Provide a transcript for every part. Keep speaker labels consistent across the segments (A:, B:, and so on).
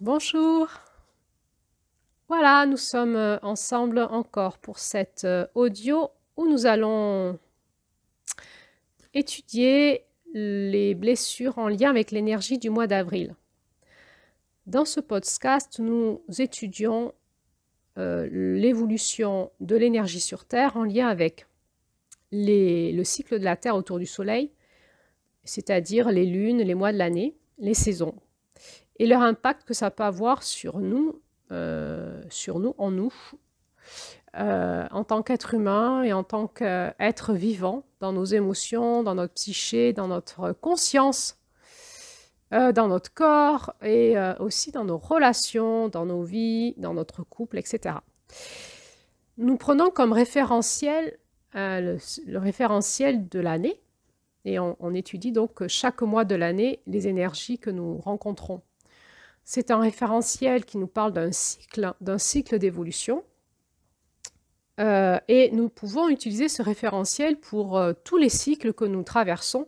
A: Bonjour. Voilà, nous sommes ensemble encore pour cet audio où nous allons étudier les blessures en lien avec l'énergie du mois d'avril. Dans ce podcast, nous étudions l'évolution de l'énergie sur Terre en lien avec le cycle de la Terre autour du Soleil, c'est-à-dire les lunes, les mois de l'année, les saisons, et leur impact que ça peut avoir sur nous, en tant qu'être humain et en tant qu'être vivant, dans nos émotions, dans notre psyché, dans notre conscience, dans notre corps et aussi dans nos relations, dans nos vies, dans notre couple, etc. Nous prenons comme référentiel le référentiel de l'année et on étudie donc chaque mois de l'année les énergies que nous rencontrons. C'est un référentiel qui nous parle d'un cycle d'évolution. Et nous pouvons utiliser ce référentiel pour tous les cycles que nous traversons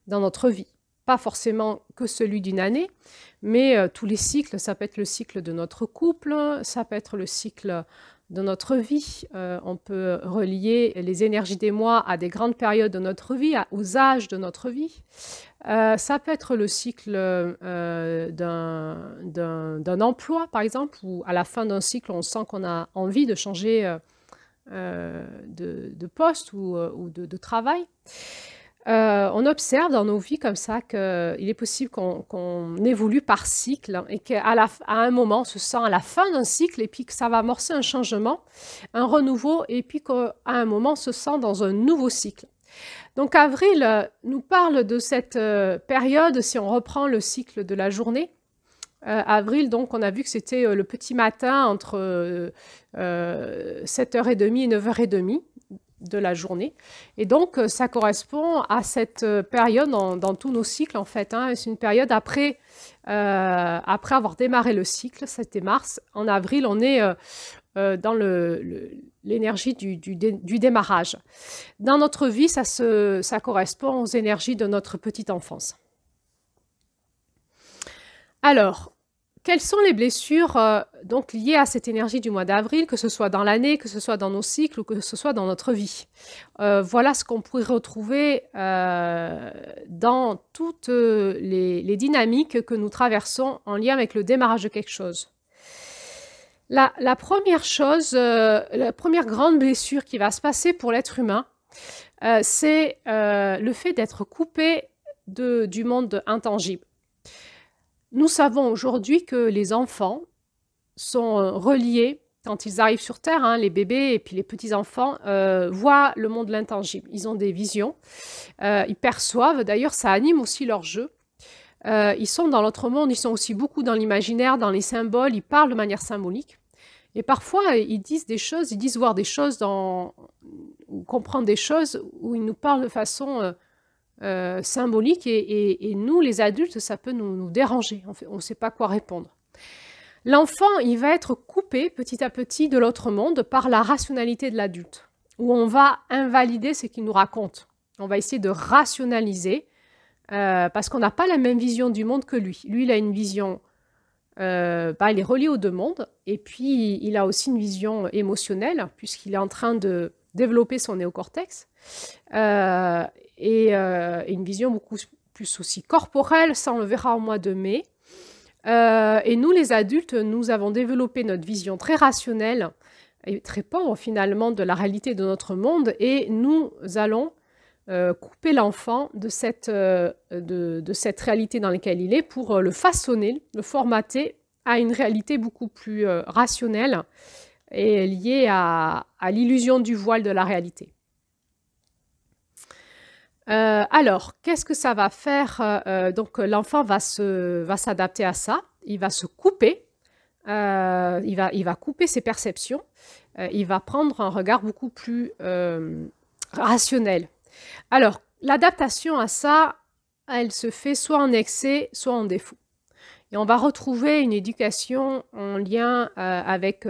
A: dans notre vie. Pas forcément que celui d'une année, mais tous les cycles, ça peut être le cycle de notre couple, ça peut être le cycle de notre vie. On peut relier les énergies des mois à des grandes périodes de notre vie, aux âges de notre vie. Ça peut être le cycle d'un emploi, par exemple, où à la fin d'un cycle, on sent qu'on a envie de changer de poste ou de travail. On observe dans nos vies comme ça qu'il est possible qu'on évolue par cycle et qu'à un moment, on se sent à la fin d'un cycle et puis que ça va amorcer un changement, un renouveau et puis qu'à un moment, on se sent dans un nouveau cycle. Donc avril nous parle de cette période, si on reprend le cycle de la journée. Avril, donc, on a vu que c'était le petit matin entre 7h30 et 9h30 de la journée. Et donc, ça correspond à cette période dans tous nos cycles, en fait. C'est une période après avoir démarré le cycle, c'était mars. En avril, on est dans l'énergie du démarrage. Dans notre vie, ça correspond aux énergies de notre petite enfance. Alors, quelles sont les blessures donc liées à cette énergie du mois d'avril, que ce soit dans l'année, que ce soit dans nos cycles ou que ce soit dans notre vie? Voilà ce qu'on pourrait retrouver dans toutes les dynamiques que nous traversons en lien avec le démarrage de quelque chose. La première chose, la première grande blessure qui va se passer pour l'être humain, c'est le fait d'être coupé du monde intangible. Nous savons aujourd'hui que les enfants sont reliés, quand ils arrivent sur Terre, les bébés et puis les petits-enfants voient le monde de l'intangible. Ils ont des visions, ils perçoivent, d'ailleurs ça anime aussi leur jeu. Ils sont dans l'autre monde, ils sont aussi beaucoup dans l'imaginaire, dans les symboles, ils parlent de manière symbolique. Et parfois, ils disent des choses, ils disent voir des choses, ou comprendre des choses où ils nous parlent de façon symbolique et nous, les adultes, ça peut nous déranger. On ne sait pas quoi répondre. L'enfant, il va être coupé petit à petit de l'autre monde par la rationalité de l'adulte, où on va invalider ce qu'il nous raconte. On va essayer de rationaliser parce qu'on n'a pas la même vision du monde que lui. Lui, il a une vision, il est relié aux deux mondes, et puis il a aussi une vision émotionnelle, puisqu'il est en train de développer son néocortex, et une vision beaucoup plus aussi corporelle, ça on le verra au mois de mai. Et nous, les adultes, nous avons développé notre vision très rationnelle et très pauvre finalement de la réalité de notre monde, et nous allons couper l'enfant de cette réalité dans laquelle il est pour le façonner, le formater à une réalité beaucoup plus rationnelle et liée à l'illusion du voile de la réalité. Alors, qu'est-ce que ça va faire? Donc, l'enfant va s'adapter à ça, il va se couper, il va couper ses perceptions, il va prendre un regard beaucoup plus rationnel. Alors, l'adaptation à ça, elle se fait soit en excès, soit en défaut. Et on va retrouver une éducation en lien avec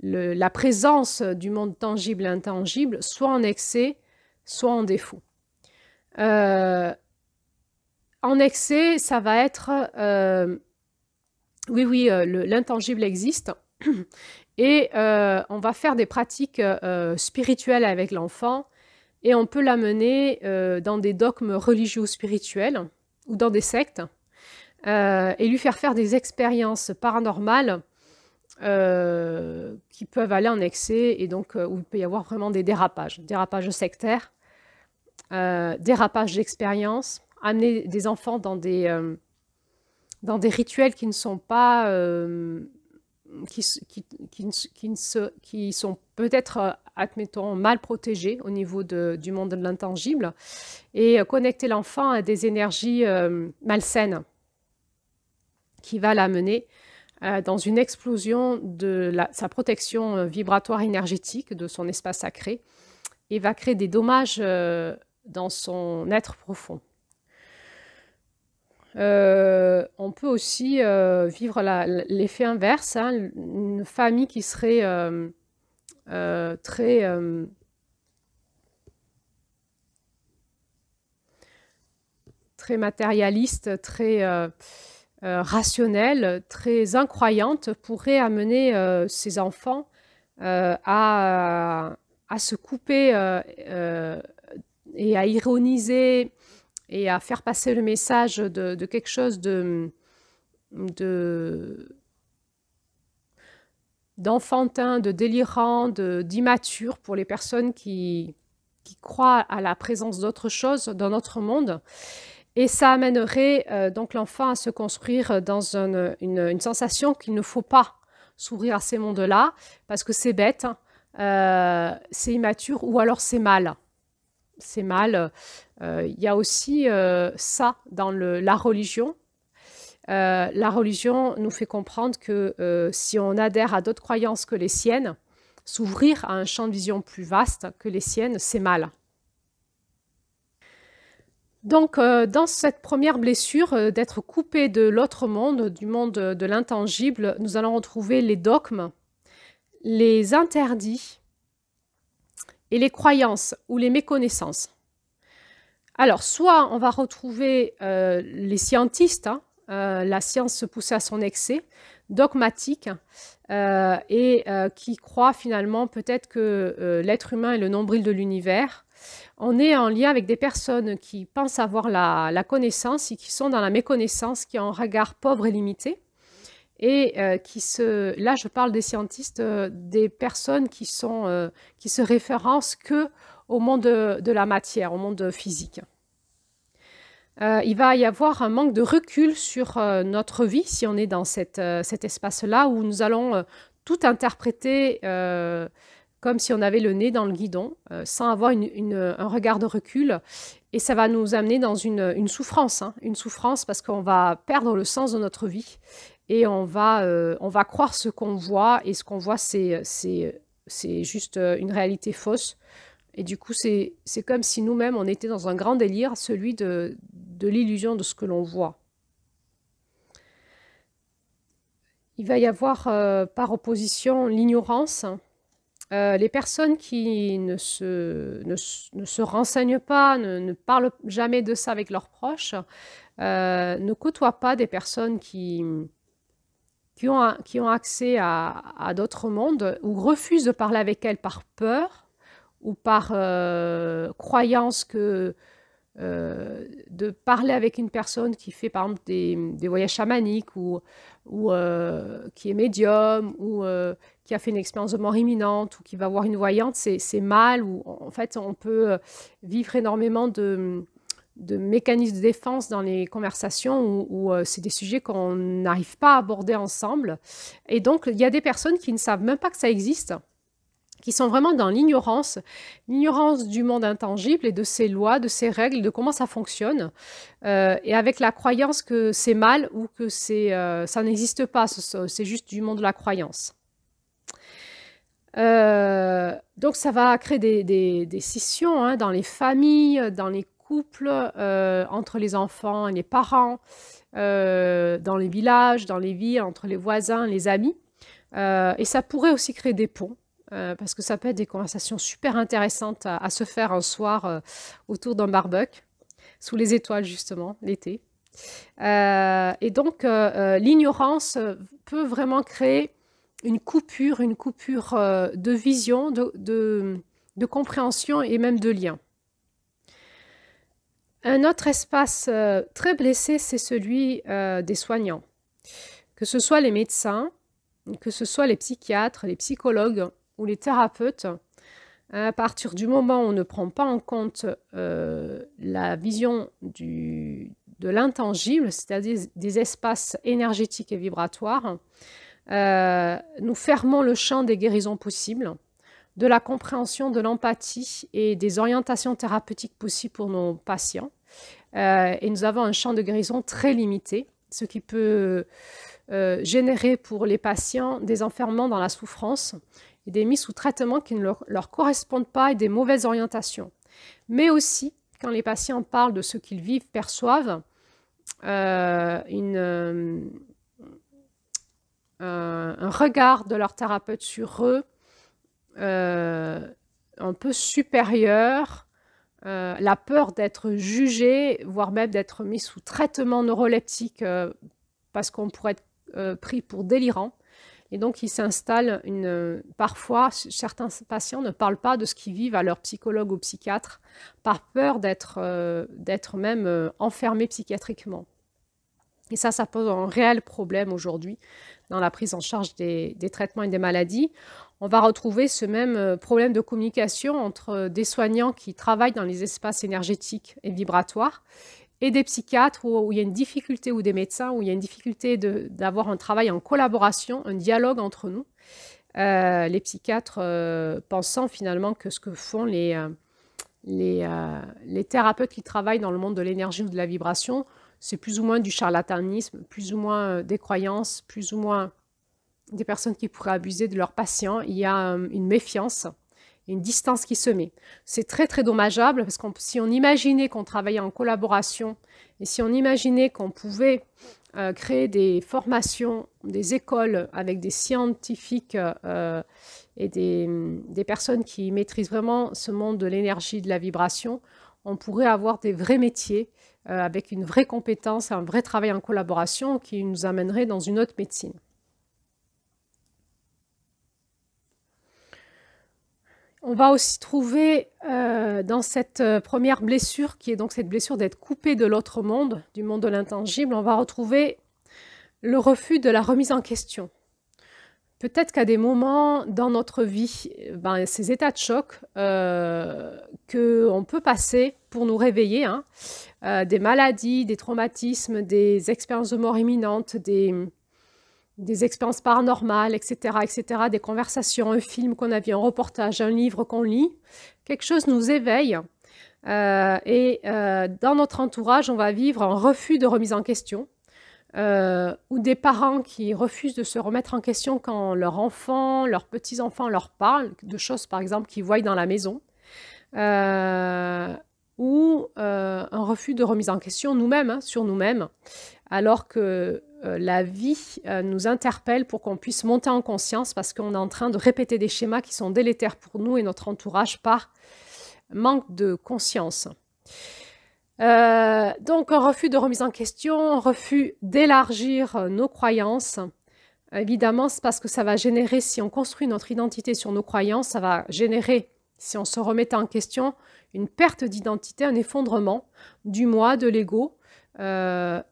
A: la présence du monde tangible et intangible, soit en excès, soit en défaut. En excès, ça va être Oui, oui, l'intangible existe. Et on va faire des pratiques spirituelles avec l'enfant et on peut l'amener dans des dogmes religieux ou spirituels ou dans des sectes et lui faire des expériences paranormales qui peuvent aller en excès et donc où il peut y avoir vraiment des dérapages sectaires, dérapages d'expériences, amener des enfants dans des rituels qui ne sont pas qui sont peut-être, admettons, mal protégés au niveau du monde de l'intangible et connecter l'enfant à des énergies malsaines qui va l'amener dans une explosion de sa protection vibratoire énergétique de son espace sacré et va créer des dommages dans son être profond. On peut aussi vivre l'effet inverse, hein, une famille qui serait très matérialiste, très rationnelle, très incroyante, pourrait amener ses enfants à se couper et à ironiser et à faire passer le message de quelque chose d'enfantin, de délirant, d'immature pour les personnes qui croient à la présence d'autre chose dans notre monde. Et ça amènerait donc l'enfant à se construire dans une sensation qu'il ne faut pas s'ouvrir à ces mondes-là, parce que c'est bête, c'est immature, ou alors c'est mal. C'est mal. Il y a aussi ça dans la religion. La religion nous fait comprendre que si on adhère à d'autres croyances que les siennes, s'ouvrir à un champ de vision plus vaste que les siennes, c'est mal. Donc, dans cette première blessure, d'être coupé de l'autre monde, du monde de l'intangible, nous allons retrouver les dogmes, les interdits et les croyances ou les méconnaissances. Alors, soit on va retrouver les scientistes, hein, la science poussée à son excès, dogmatique, et qui croient finalement peut-être que l'être humain est le nombril de l'univers. On est en lien avec des personnes qui pensent avoir la connaissance et qui sont dans la méconnaissance, qui ont un regard pauvre et limité. Et là je parle des scientistes, des personnes qui se référencent qu'au monde de la matière, au monde physique. Il va y avoir un manque de recul sur notre vie si on est dans cet espace-là où nous allons tout interpréter comme si on avait le nez dans le guidon, sans avoir un regard de recul. Et ça va nous amener dans une souffrance, hein, une souffrance parce qu'on va perdre le sens de notre vie et on va croire ce qu'on voit, et ce qu'on voit, c'est juste une réalité fausse. Et du coup, c'est comme si nous-mêmes, on était dans un grand délire, celui de l'illusion de ce que l'on voit. Il va y avoir par opposition l'ignorance. Les personnes qui ne se renseignent pas, ne parlent jamais de ça avec leurs proches, ne côtoient pas des personnes qui ont accès à d'autres mondes ou refusent de parler avec elles par peur ou par croyance que de parler avec une personne qui fait par exemple des voyages chamaniques ou qui est médium ou qui a fait une expérience de mort imminente ou qui va voir une voyante, c'est mal, ou en fait on peut vivre énormément de mécanismes de défense dans les conversations où c'est des sujets qu'on n'arrive pas à aborder ensemble. Et donc il y a des personnes qui ne savent même pas que ça existe, qui sont vraiment dans l'ignorance du monde intangible et de ses lois, de ses règles, de comment ça fonctionne, et avec la croyance que c'est mal ou que ça n'existe pas, c'est juste du monde de la croyance. Donc ça va créer des scissions, hein, dans les familles, dans les couples, entre les enfants et les parents, dans les villages, dans les villes, entre les voisins, les amis. Et ça pourrait aussi créer des ponts. Parce que ça peut être des conversations super intéressantes à se faire un soir autour d'un barbecue, sous les étoiles justement, l'été. Et donc, l'ignorance peut vraiment créer une coupure de vision, de compréhension et même de lien. Un autre espace très blessé, c'est celui des soignants. Que ce soit les médecins, que ce soit les psychiatres, les psychologues ou les thérapeutes, à partir du moment où on ne prend pas en compte la vision de l'intangible, c'est-à-dire des espaces énergétiques et vibratoires, nous fermons le champ des guérisons possibles, de la compréhension, de l'empathie et des orientations thérapeutiques possibles pour nos patients. Et nous avons un champ de guérison très limité, ce qui peut générer pour les patients des enfermements dans la souffrance et des mises sous traitement qui ne leur correspondent pas et des mauvaises orientations. Mais aussi, quand les patients parlent de ce qu'ils vivent, perçoivent, un regard de leur thérapeute sur eux un peu supérieur, la peur d'être jugé, voire même d'être mis sous traitement neuroleptique parce qu'on pourrait être pris pour délirant. Et donc, il s'installe parfois, certains patients ne parlent pas de ce qu'ils vivent à leur psychologue ou psychiatre par peur d'être même enfermés psychiatriquement. Et ça pose un réel problème aujourd'hui dans la prise en charge des traitements et des maladies. On va retrouver ce même problème de communication entre des soignants qui travaillent dans les espaces énergétiques et vibratoires et des psychiatres où il y a une difficulté, ou des médecins où il y a une difficulté d'avoir un travail en collaboration, un dialogue entre nous. Les psychiatres pensant finalement que ce que font les thérapeutes qui travaillent dans le monde de l'énergie ou de la vibration, c'est plus ou moins du charlatanisme, plus ou moins des croyances, plus ou moins des personnes qui pourraient abuser de leurs patients. Il y a une méfiance, une distance qui se met. C'est très très dommageable parce que si on imaginait qu'on travaillait en collaboration et si on imaginait qu'on pouvait créer des formations, des écoles avec des scientifiques et des personnes qui maîtrisent vraiment ce monde de l'énergie, de la vibration, on pourrait avoir des vrais métiers avec une vraie compétence, un vrai travail en collaboration qui nous amènerait dans une autre médecine. On va aussi trouver dans cette première blessure, qui est donc cette blessure d'être coupé de l'autre monde, du monde de l'intangible, on va retrouver le refus de la remise en question. Peut-être qu'à des moments dans notre vie, ces états de choc qu'on peut passer pour nous réveiller, des maladies, des traumatismes, des expériences de mort imminente, des expériences paranormales, etc., des conversations, un film qu'on a vu, un reportage, un livre qu'on lit, quelque chose nous éveille. Et dans notre entourage, on va vivre un refus de remise en question, ou des parents qui refusent de se remettre en question quand leurs enfants, leurs petits-enfants leur parlent de choses, par exemple, qu'ils voient dans la maison, ou un refus de remise en question nous-mêmes, sur nous-mêmes, alors que la vie nous interpelle pour qu'on puisse monter en conscience parce qu'on est en train de répéter des schémas qui sont délétères pour nous et notre entourage par manque de conscience. Donc un refus de remise en question, un refus d'élargir nos croyances. Évidemment, c'est parce que ça va générer, si on construit notre identité sur nos croyances, ça va générer, si on se remet en question, une perte d'identité, un effondrement du moi, de l'ego. Entre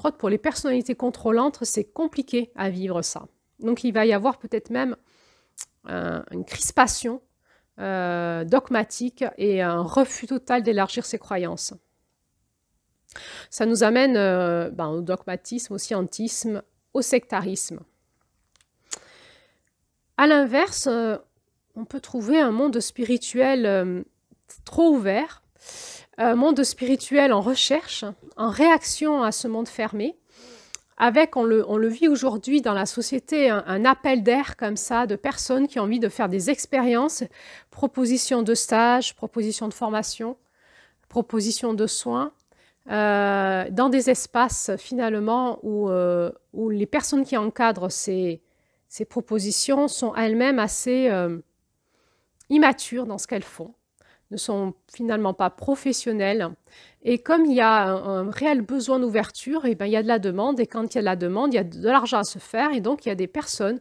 A: autres, pour les personnalités contrôlantes, c'est compliqué à vivre ça. Donc il va y avoir peut-être même une crispation dogmatique et un refus total d'élargir ses croyances. Ça nous amène au dogmatisme, au scientisme, au sectarisme. À l'inverse, on peut trouver un monde spirituel trop ouvert, un monde spirituel en recherche, en réaction à ce monde fermé, avec, on le vit aujourd'hui dans la société, un appel d'air comme ça, de personnes qui ont envie de faire des expériences, propositions de stages, propositions de formation, propositions de soins, dans des espaces finalement où les personnes qui encadrent ces propositions sont elles-mêmes assez immatures dans ce qu'elles font. ne sont finalement pas professionnels. Et comme il y a un réel besoin d'ouverture, et ben, il y a de la demande. Et quand il y a de la demande, il y a de l'argent à se faire. Et donc, il y a des personnes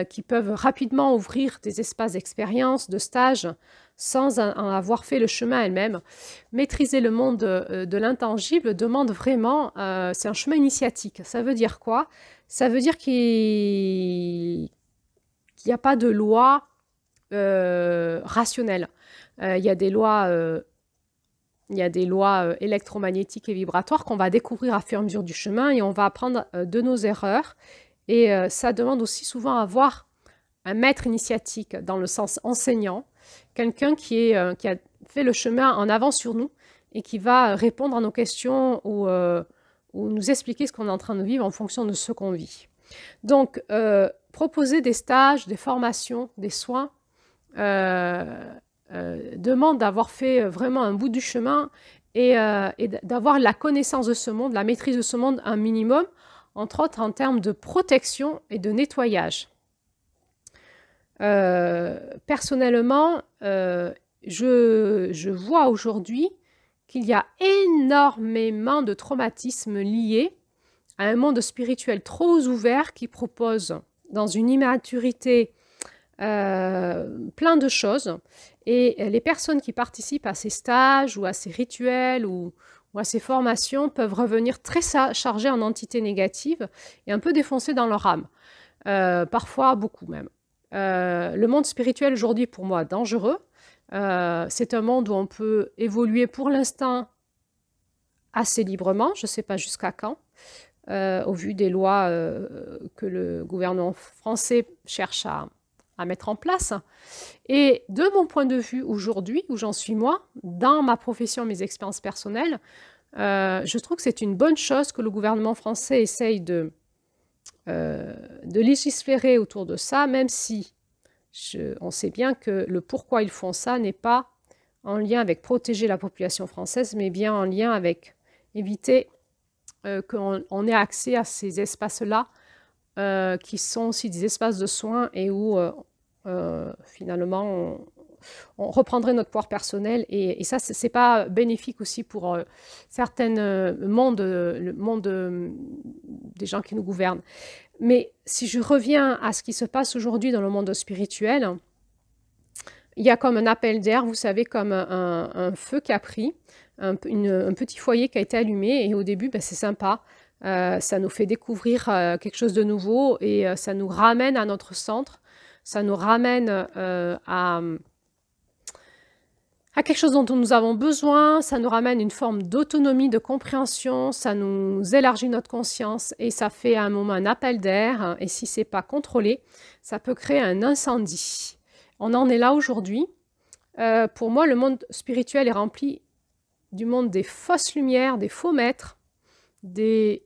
A: qui peuvent rapidement ouvrir des espaces d'expérience, de stage, sans en avoir fait le chemin elles-mêmes. Maîtriser le monde de l'intangible demande vraiment, c'est un chemin initiatique. Ça veut dire quoi? Ça veut dire qu'il n'y a pas de loi rationnelle. Il y a des lois électromagnétiques et vibratoires qu'on va découvrir à fur et à mesure du chemin et on va apprendre de nos erreurs. Et ça demande aussi souvent à avoir un maître initiatique dans le sens enseignant, quelqu'un qui a fait le chemin en avant sur nous et qui va répondre à nos questions ou nous expliquer ce qu'on est en train de vivre en fonction de ce qu'on vit. Donc, proposer des stages, des formations, des soins demande d'avoir fait vraiment un bout du chemin et d'avoir la connaissance de ce monde, la maîtrise de ce monde un minimum, entre autres en termes de protection et de nettoyage. Personnellement, je vois aujourd'hui qu'il y a énormément de traumatismes liés à un monde spirituel trop ouvert qui propose, dans une immaturité, plein de choses. Et les personnes qui participent à ces stages ou à ces rituels ou à ces formations peuvent revenir très chargées en entités négatives et un peu défoncées dans leur âme. Parfois beaucoup même. Le monde spirituel aujourd'hui pour moi dangereux. C'est un monde où on peut évoluer pour l'instant assez librement, je ne sais pas jusqu'à quand, au vu des lois que le gouvernement français cherche à mettre en place. Et de mon point de vue aujourd'hui, où j'en suis moi, dans ma profession, mes expériences personnelles, je trouve que c'est une bonne chose que le gouvernement français essaye de légiférer autour de ça, même si on sait bien que le pourquoi ils font ça n'est pas en lien avec protéger la population française, mais bien en lien avec éviter qu'on ait accès à ces espaces-là, qui sont aussi des espaces de soins et où finalement on reprendrait notre pouvoir personnel et ça c'est pas bénéfique aussi pour le monde des gens qui nous gouvernent. Mais si je reviens à ce qui se passe aujourd'hui dans le monde spirituel, il y a comme un appel d'air, vous savez, comme un feu qui a pris, un petit foyer qui a été allumé et au début ben, c'est sympa. Ça nous fait découvrir quelque chose de nouveau et ça nous ramène à notre centre, ça nous ramène à quelque chose dont nous avons besoin, ça nous ramène une forme d'autonomie, de compréhension, ça nous élargit notre conscience et ça fait à un moment un appel d'air et si ce n'est pas contrôlé, ça peut créer un incendie. On en est là aujourd'hui. Pour moi, le monde spirituel est rempli du monde des fausses lumières, des faux maîtres, des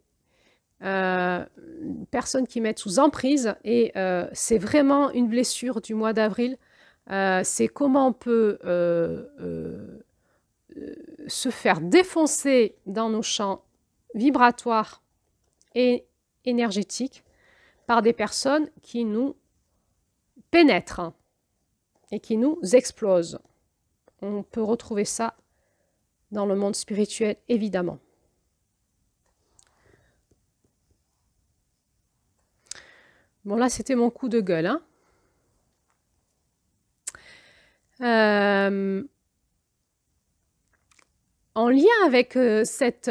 A: personnes qui mettent sous emprise et c'est vraiment une blessure du mois d'avril. C'est comment on peut se faire défoncer dans nos champs vibratoires et énergétiques par des personnes qui nous pénètrent et qui nous explosent. On peut retrouver ça dans le monde spirituel, évidemment. Bon, là, c'était mon coup de gueule. Hein. En lien avec cette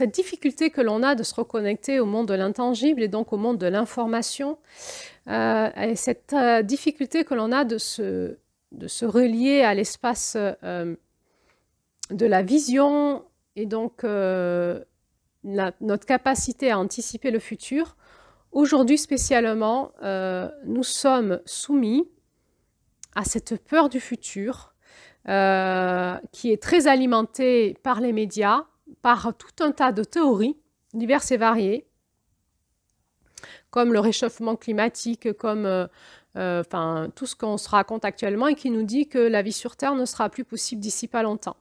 A: difficulté que l'on a de se reconnecter au monde de l'intangible et donc au monde de l'information, et cette difficulté que l'on a de se relier à l'espace de la vision et donc notre capacité à anticiper le futur. Aujourd'hui spécialement, nous sommes soumis à cette peur du futur qui est très alimentée par les médias, par tout un tas de théories diverses et variées, comme le réchauffement climatique, comme tout ce qu'on se raconte actuellement et qui nous dit que la vie sur Terre ne sera plus possible d'ici pas longtemps.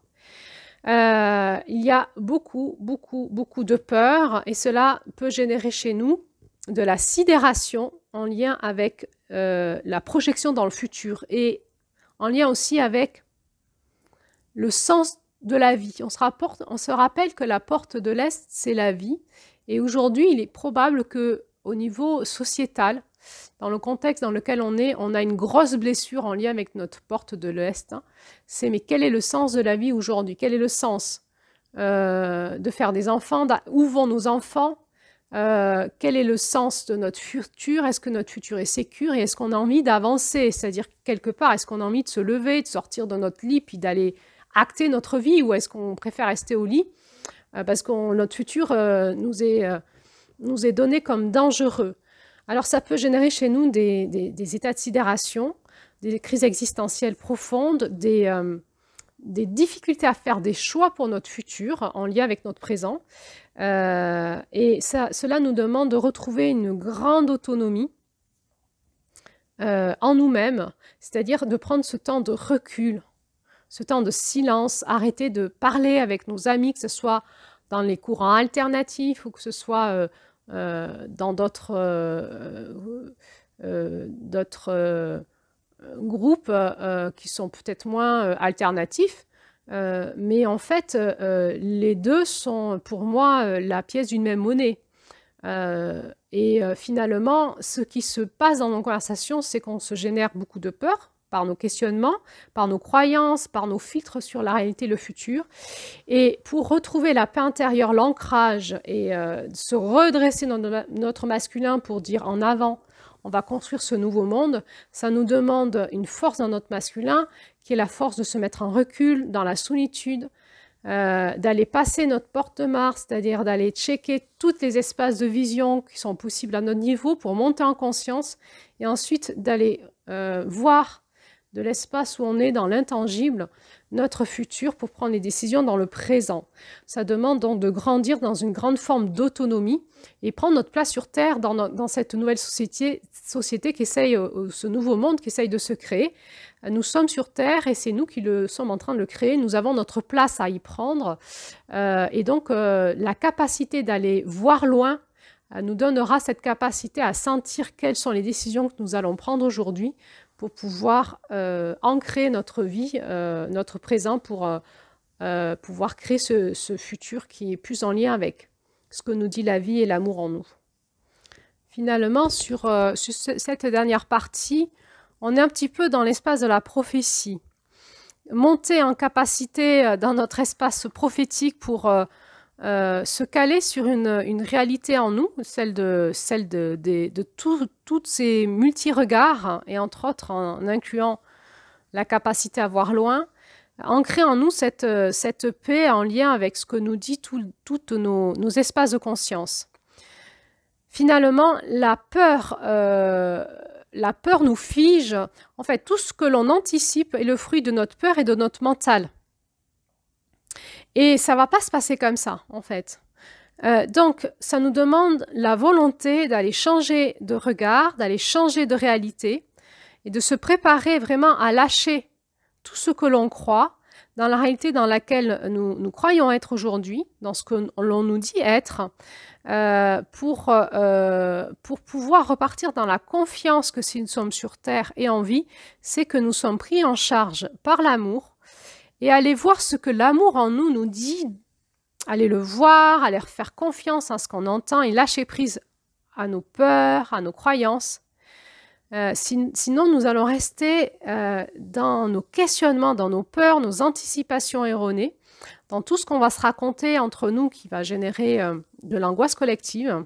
A: Il y a beaucoup de peur et cela peut générer chez nous de la sidération en lien avec la projection dans le futur et en lien aussi avec le sens de la vie. On se rappelle que la porte de l'Est, c'est la vie. Et aujourd'hui, il est probable qu'au niveau sociétal, dans le contexte dans lequel on a une grosse blessure en lien avec notre porte de l'Est. Hein. C'est mais quel est le sens de la vie aujourd'hui? Quel est le sens de faire des enfants? Où vont nos enfants? Quel est le sens de notre futur? Est-ce que notre futur est sécure? Et est-ce qu'on a envie d'avancer? C'est-à-dire, quelque part, est-ce qu'on a envie de se lever, de sortir de notre lit, puis d'aller acter notre vie? Ou est-ce qu'on préfère rester au lit parce que notre futur nous est donné comme dangereux? Alors, ça peut générer chez nous des états de sidération, des crises existentielles profondes, des difficultés à faire des choix pour notre futur en lien avec notre présent. Et cela nous demande de retrouver une grande autonomie en nous-mêmes, c'est-à-dire de prendre ce temps de recul, ce temps de silence, arrêter de parler avec nos amis, que ce soit dans les courants alternatifs ou que ce soit dans d'autres groupes qui sont peut-être moins alternatifs. Mais en fait, les deux sont pour moi la pièce d'une même monnaie. Finalement, ce qui se passe dans nos conversations, c'est qu'on se génère beaucoup de peur par nos questionnements, par nos croyances, par nos filtres sur la réalité, le futur. Et pour retrouver la paix intérieure, l'ancrage et se redresser dans notre masculin pour dire en avant, on va construire ce nouveau monde, ça nous demande une force dans notre masculin qui est la force de se mettre en recul, dans la solitude, d'aller passer notre porte-mare, c'est-à-dire d'aller checker tous les espaces de vision qui sont possibles à notre niveau pour monter en conscience et ensuite d'aller voir de l'espace où on est dans l'intangible, notre futur pour prendre les décisions dans le présent. Ça demande donc de grandir dans une grande forme d'autonomie et prendre notre place sur Terre dans cette nouvelle société qui essaye, ce nouveau monde qui essaye de se créer. Nous sommes sur Terre et c'est nous qui le sommes en train de le créer. Nous avons notre place à y prendre. Et donc, la capacité d'aller voir loin nous donnera cette capacité à sentir quelles sont les décisions que nous allons prendre aujourd'hui pour pouvoir ancrer notre vie, notre présent, pour pouvoir créer ce futur qui est plus en lien avec ce que nous dit la vie et l'amour en nous. Finalement, sur cette dernière partie, on est un petit peu dans l'espace de la prophétie. Monter en capacité dans notre espace prophétique pour se caler sur une réalité en nous, celle de tous ces multi-regards, et entre autres en incluant la capacité à voir loin, ancrer en nous cette paix en lien avec ce que nous dit tous nos espaces de conscience. Finalement, la peur nous fige. En fait, tout ce que l'on anticipe est le fruit de notre peur et de notre mental. Et ça ne va pas se passer comme ça, en fait. Donc, ça nous demande la volonté d'aller changer de regard, d'aller changer de réalité et de se préparer vraiment à lâcher tout ce que l'on croit dans la réalité dans laquelle nous croyons être aujourd'hui, dans ce que l'on nous dit être, pour pouvoir repartir dans la confiance que si nous sommes sur Terre et en vie, c'est que nous sommes pris en charge par l'amour, et aller voir ce que l'amour en nous nous dit, aller le voir, aller faire confiance à ce qu'on entend et lâcher prise à nos peurs, à nos croyances. Sinon, nous allons rester dans nos questionnements, dans nos peurs, nos anticipations erronées, dans tout ce qu'on va se raconter entre nous qui va générer de l'angoisse collective.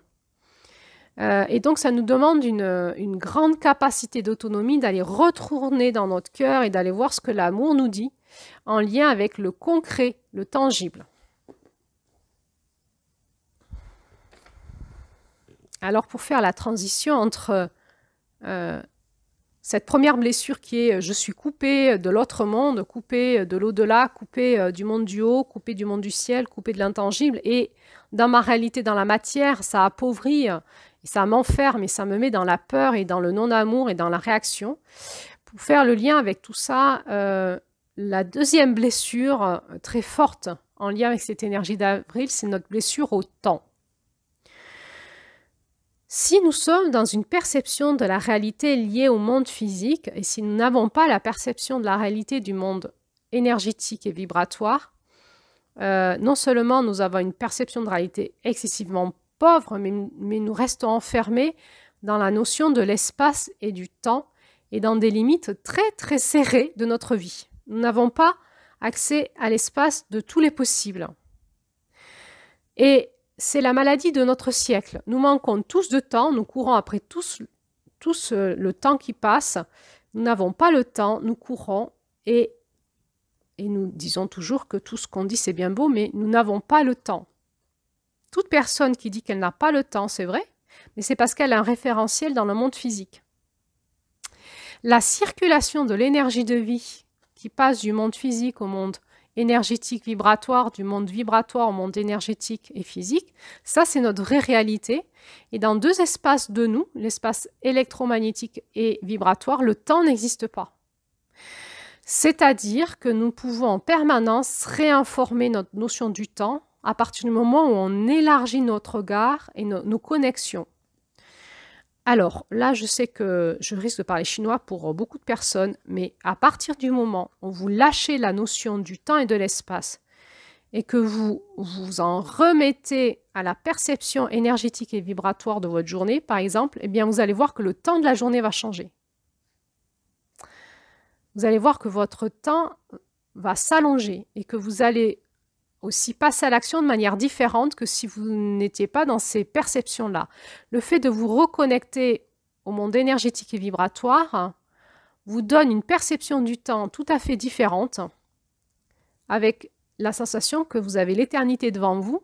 A: Et donc, ça nous demande une grande capacité d'autonomie d'aller retourner dans notre cœur et d'aller voir ce que l'amour nous dit en lien avec le concret, le tangible. Alors, pour faire la transition entre cette première blessure qui est « je suis coupé de l'autre monde, coupé de l'au-delà, coupé du monde du haut, coupé du monde du ciel, coupé de l'intangible » et dans ma réalité, dans la matière, ça appauvrit, et ça m'enferme et ça me met dans la peur et dans le non-amour et dans la réaction. Pour faire le lien avec tout ça, la deuxième blessure très forte en lien avec cette énergie d'avril, c'est notre blessure au temps. Si nous sommes dans une perception de la réalité liée au monde physique, et si nous n'avons pas la perception de la réalité du monde énergétique et vibratoire, non seulement nous avons une perception de réalité excessivement pauvre, mais nous restons enfermés dans la notion de l'espace et du temps et dans des limites très très serrées de notre vie. Nous n'avons pas accès à l'espace de tous les possibles. Et c'est la maladie de notre siècle. Nous manquons tous de temps, nous courons après tous le temps qui passe. Nous n'avons pas le temps, nous courons et nous disons toujours que tout ce qu'on dit c'est bien beau, mais nous n'avons pas le temps. Toute personne qui dit qu'elle n'a pas le temps, c'est vrai, mais c'est parce qu'elle a un référentiel dans le monde physique. La circulation de l'énergie de vie qui passe du monde physique au monde énergétique vibratoire, du monde vibratoire au monde énergétique et physique, ça c'est notre vraie réalité. Et dans deux espaces de nous, l'espace électromagnétique et vibratoire, le temps n'existe pas. C'est-à-dire que nous pouvons en permanence réinformer notre notion du temps à partir du moment où on élargit notre regard et nos connexions. Alors là, je sais que je risque de parler chinois pour beaucoup de personnes, mais à partir du moment où vous lâchez la notion du temps et de l'espace et que vous vous en remettez à la perception énergétique et vibratoire de votre journée, par exemple, eh bien vous allez voir que le temps de la journée va changer. Vous allez voir que votre temps va s'allonger et que vous allez aussi passer à l'action de manière différente que si vous n'étiez pas dans ces perceptions-là. Le fait de vous reconnecter au monde énergétique et vibratoire vous donne une perception du temps tout à fait différente, avec la sensation que vous avez l'éternité devant vous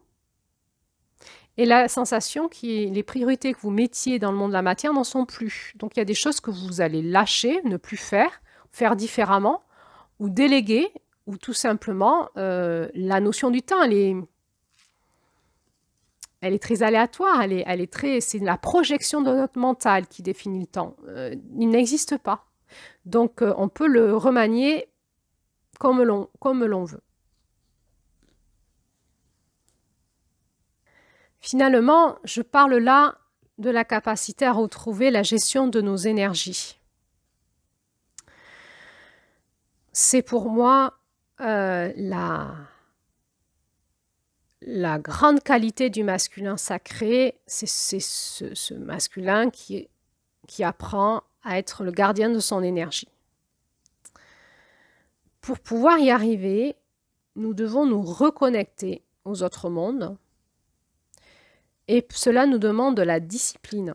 A: et la sensation que les priorités que vous mettiez dans le monde de la matière n'en sont plus. Donc il y a des choses que vous allez lâcher, ne plus faire différemment, ou déléguer, ou tout simplement, la notion du temps, elle est très aléatoire, c'est la projection de notre mental qui définit le temps. Il n'existe pas. Donc, on peut le remanier comme l'on veut. Finalement, je parle là de la capacité à retrouver la gestion de nos énergies. C'est pour moi la grande qualité du masculin sacré, c'est ce masculin qui apprend à être le gardien de son énergie. Pour pouvoir y arriver, nous devons nous reconnecter aux autres mondes et cela nous demande de la discipline.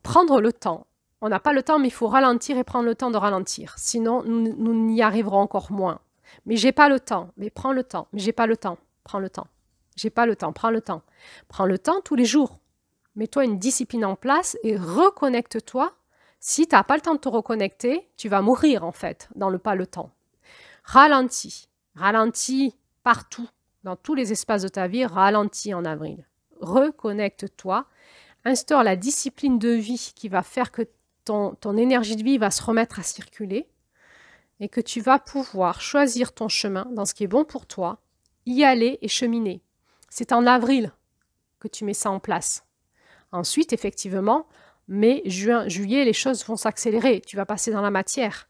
A: Prendre le temps. On n'a pas le temps, mais il faut ralentir et prendre le temps de ralentir. Sinon, nous n'y arriverons encore moins. Mais j'ai pas le temps. Mais prends le temps. Mais j'ai pas le temps. Prends le temps. J'ai pas le temps. Prends le temps. Prends le temps tous les jours. Mets-toi une discipline en place et reconnecte-toi. Si tu n'as pas le temps de te reconnecter, tu vas mourir en fait dans le pas le temps. Ralentis. Ralentis partout. Dans tous les espaces de ta vie, ralentis en avril. Reconnecte-toi. Instaure la discipline de vie qui va faire que ton énergie de vie va se remettre à circuler et que tu vas pouvoir choisir ton chemin dans ce qui est bon pour toi, y aller et cheminer. C'est en avril que tu mets ça en place. Ensuite, effectivement, mai, juin, juillet, les choses vont s'accélérer. Tu vas passer dans la matière.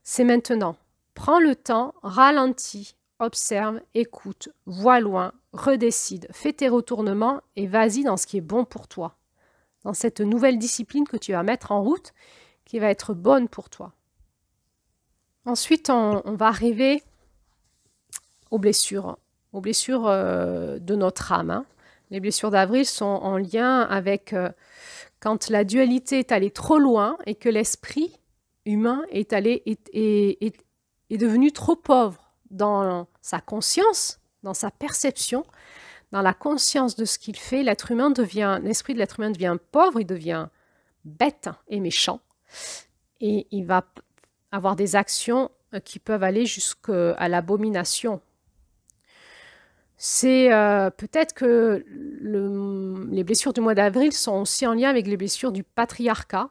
A: C'est maintenant. Prends le temps, ralentis, observe, écoute, vois loin, redécide, fais tes retournements et vas-y dans ce qui est bon pour toi. Dans cette nouvelle discipline que tu vas mettre en route, qui va être bonne pour toi. Ensuite, on va arriver aux blessures de notre âme. Hein. Les blessures d'avril sont en lien avec quand la dualité est allée trop loin et que l'esprit humain est devenu trop pauvre dans sa conscience, dans sa perception, dans la conscience de ce qu'il fait, l'esprit de l'être humain devient pauvre, il devient bête et méchant. Et il va avoir des actions qui peuvent aller jusqu'à l'abomination. C'est peut-être que les blessures du mois d'avril sont aussi en lien avec les blessures du patriarcat,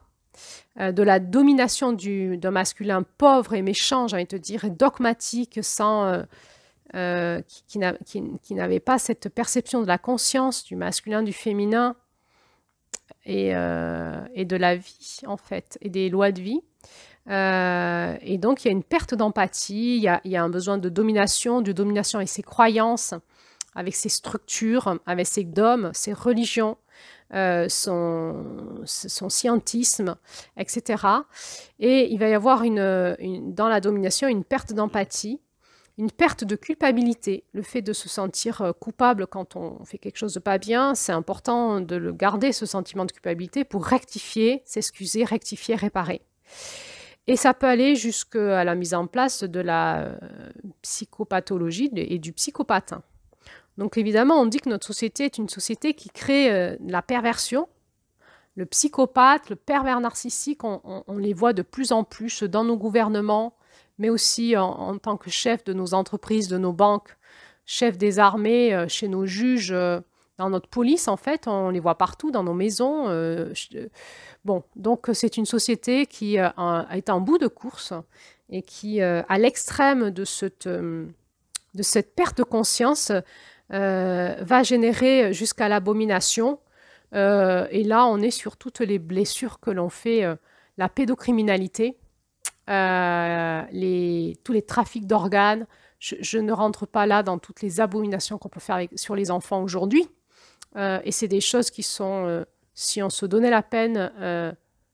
A: de la domination d'un masculin pauvre et méchant, j'ai envie de te dire, et dogmatique, qui n'avait pas cette perception de la conscience du masculin, du féminin, et de la vie, en fait, et des lois de vie. Et donc, il y a une perte d'empathie, il y a un besoin de domination avec ses croyances, avec ses structures, avec ses dogmes, ses religions, son scientisme, etc. Et il va y avoir dans la domination une perte d'empathie, une perte de culpabilité. Le fait de se sentir coupable quand on fait quelque chose de pas bien, c'est important de le garder, ce sentiment de culpabilité, pour rectifier, s'excuser, rectifier, réparer. Et ça peut aller jusqu'à la mise en place de la psychopathologie et du psychopathe. Donc évidemment, on dit que notre société est une société qui crée la perversion. Le psychopathe, le pervers narcissique, on les voit de plus en plus dans nos gouvernements, mais aussi en tant que chef de nos entreprises, de nos banques, chef des armées, chez nos juges, dans notre police, en fait, on les voit partout, dans nos maisons. Bon, donc c'est une société qui est en bout de course et qui, à l'extrême de cette perte de conscience, va générer jusqu'à l'abomination. Et là, on est sur toutes les blessures que l'on fait, la pédocriminalité, tous les trafics d'organes. Je ne rentre pas là dans toutes les abominations qu'on peut faire sur les enfants aujourd'hui. Et c'est des choses qui sont, si on se donnait la peine